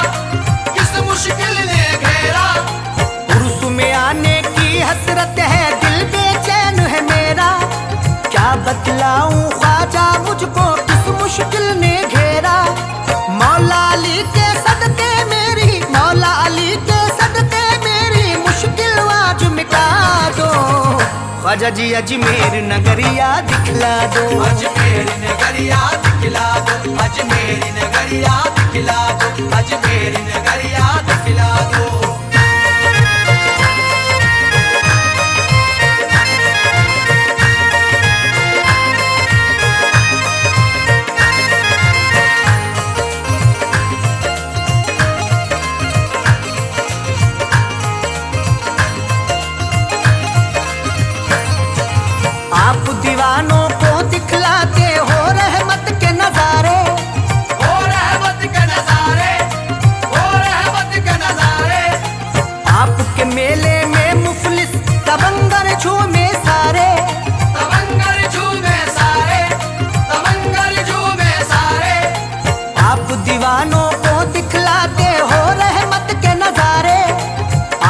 S4: किस मुश्किल ने घेरा।
S5: उर्स में आने की हसरत है, दिल बेचैन है मेरा। क्या बतलाऊं ख्वाजा मुझको किस मुश्किल ने घेरा। मौला अली के सदके मेरी, मौला अली के सदके मेरी मुश्किल आज मिटा दो। ख्वाजा जी अजमेर नगरिया दिखला दो,
S4: अजमेर नगरिया दिखला दो, अजमेर नगरिया दिखला दो, अजमेर नगरिया दिखला दो।
S5: आप दीवानों को दिखलाते हो रहमत के नजारे।
S4: ओ रहमत के नजारे, ओ रहमत के नजारे।
S5: आपके मेले में मुफलिस तबंगर झूमे सारे।
S4: तमंगर झूमे सारे, तमंगर झूमे सारे।
S5: आप दीवानों को दिखलाते हो रहमत के नजारे।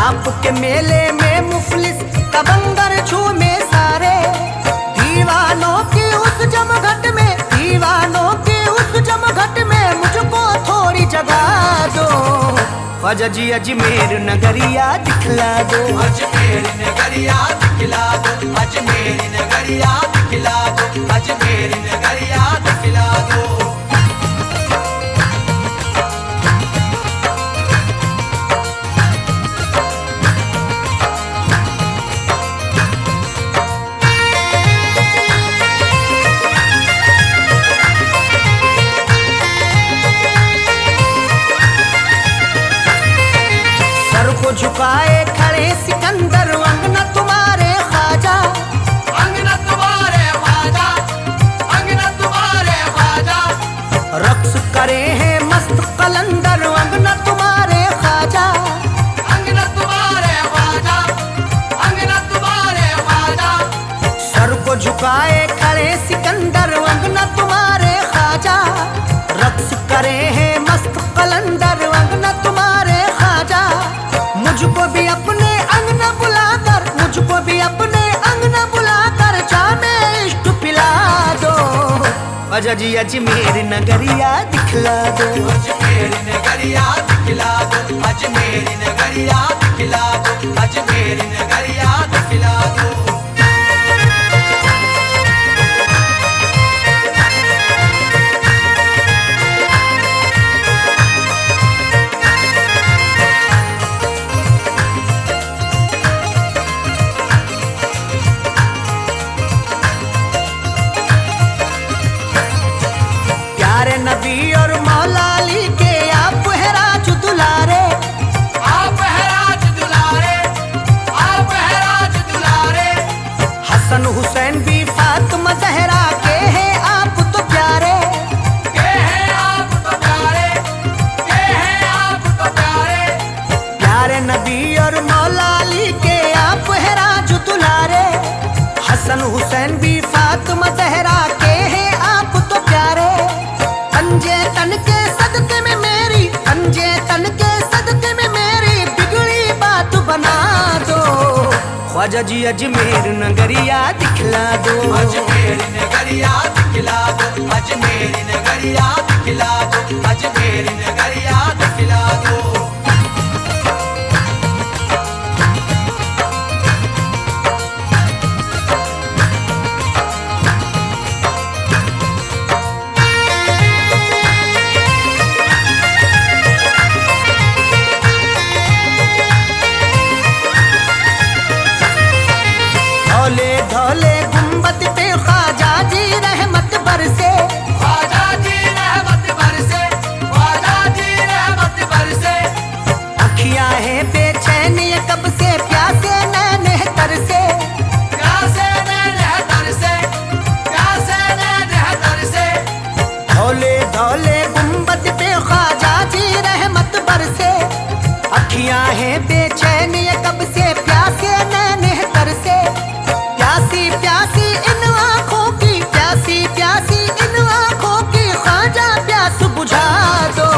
S5: आपके मेले में मुफलिस तबंगर झूमे सारे। दीवानों की उस जमघट में, दीवानों की उस जमघट में मुझको थोड़ी जगह दो। ख्वाजा जी अजमेर नगरिया दिखला दो,
S4: अजमेर नगरिया दिखला दो, अजमेर नगरिया दिखला दो, अजमेर नगरिया दिखला दो।
S5: सर को झुकाए खड़े सिकंदर अंगना तुम्हारे ख्वाजा।
S4: अंगना तुम्हारे ख्वाजा, अंगना तुम्हारे ख्वाजा।
S5: रक्स करे हैं मस्त कलंदर अंगना तुम्हारे ख्वाजा।
S4: अंगना तुम्हारे ख्वाजा, अंगना तुम्हारे ख्वाजा।
S5: सर को झुकाए खड़े सिकंदर अंगना तुम्हारे ख्वाजा। रक्स करे हैं मस्त कलंदर अंगना तुम्हारे ख्वाजा। मुझको भी अपने अंगना बुलाकर, मुझको भी अपने अंगना बुलाकर जामे इश्क पिला दो। ख्वाजा जी अजमेर नगरिया दिखला दो,
S4: अजमेर नगरिया दिखला दो, अजमेर नगरिया दिखला दो, अजमेर नगरिया दिखला दो।
S5: हुसैन भी फातिमा ज़हरा के हैं आप तो प्यारे,
S1: के हैं आप तो प्यारे, के हैं आप तो प्यारे।
S5: प्यारे नबी और मौला अली के आप है राजू दुलारे। हसन हुसैन भी फातिमा ज़हरा के हैं आप तो प्यारे। पंजे तन के सदके में मेरी, पंजे तन के सदके में मेरी बिगड़ी बात बना दो। ख्वाजा जी अजमेर नगरिया दिखला दो,
S4: अजमेर नगरिया दिखला दो, अजमेर नगरिया दिखला दो, अजमेर नगरिया दिखला दो।
S5: धौले धौले गुंबद पे ख्वाजा जी रहमत बरसे,
S1: ख्वाजा जी रहमत बरसे, ख्वाजा जी रहमत बरसे।
S5: अखियां हैं बेचैन ये कब से प्यासे नैने तरसे।
S1: प्यासे नैने तरसे, प्यासे नैने तरसे।
S5: धौले धौले गुंबद पे ख्वाजा जी रहमत बरसे। अखियां हैं बेचैन ये कब से प्यासे नैने तरसे। प्यासी प्यासी इन आँखों की, प्यासी प्यासी इन आँखों की ख्वाजा प्यास बुझा दो।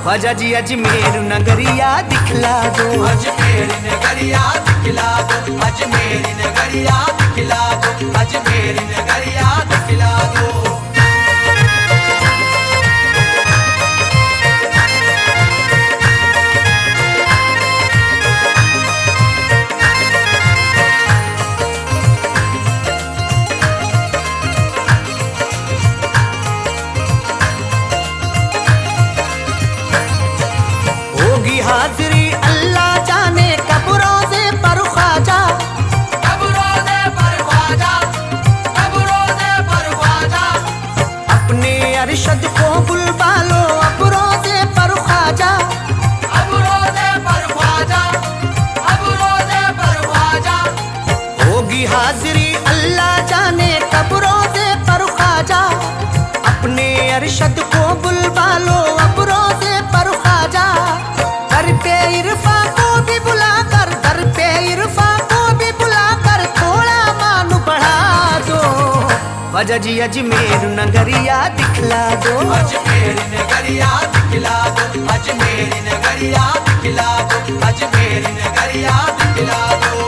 S5: ख्वाजा जी अजमेर नगरिया दिखला दो,
S4: अजमेर नगरिया दिखला दो, अजमेर नगरिया दिखला दो, अजमेर नगरिया दिखला दो।
S5: होगी हाजिरी अल्लाह जाने कब रोज़े पर ख्वाजा,
S1: कब रोज़े पर ख्वाजा, कब रोज़े पर ख्वाजा।
S5: अपने अरशद को बुलवा लो अब रोज़े पर ख्वाजा।
S1: अब रोज़े पर ख्वाजा, अब रोज़े पर ख्वाजा।
S5: होगी हाजिरी अल्लाह जाने कब रोज़े पर ख्वाजा। अपने अरशद को बुलवा लो अब रोज़े पर ख्वाजा। दर पे इरफा को भी बुलाकर, दर पे इरफा को भी बुलाकर थोड़ा मान बढ़ा दो। ख्वाजा जी अजमेर नगरिया दिखला दो,
S4: अजमेर नगरिया दिखला दो, अजमेर नगरिया दिखला दो, अजमेर नगरिया दिखला दो।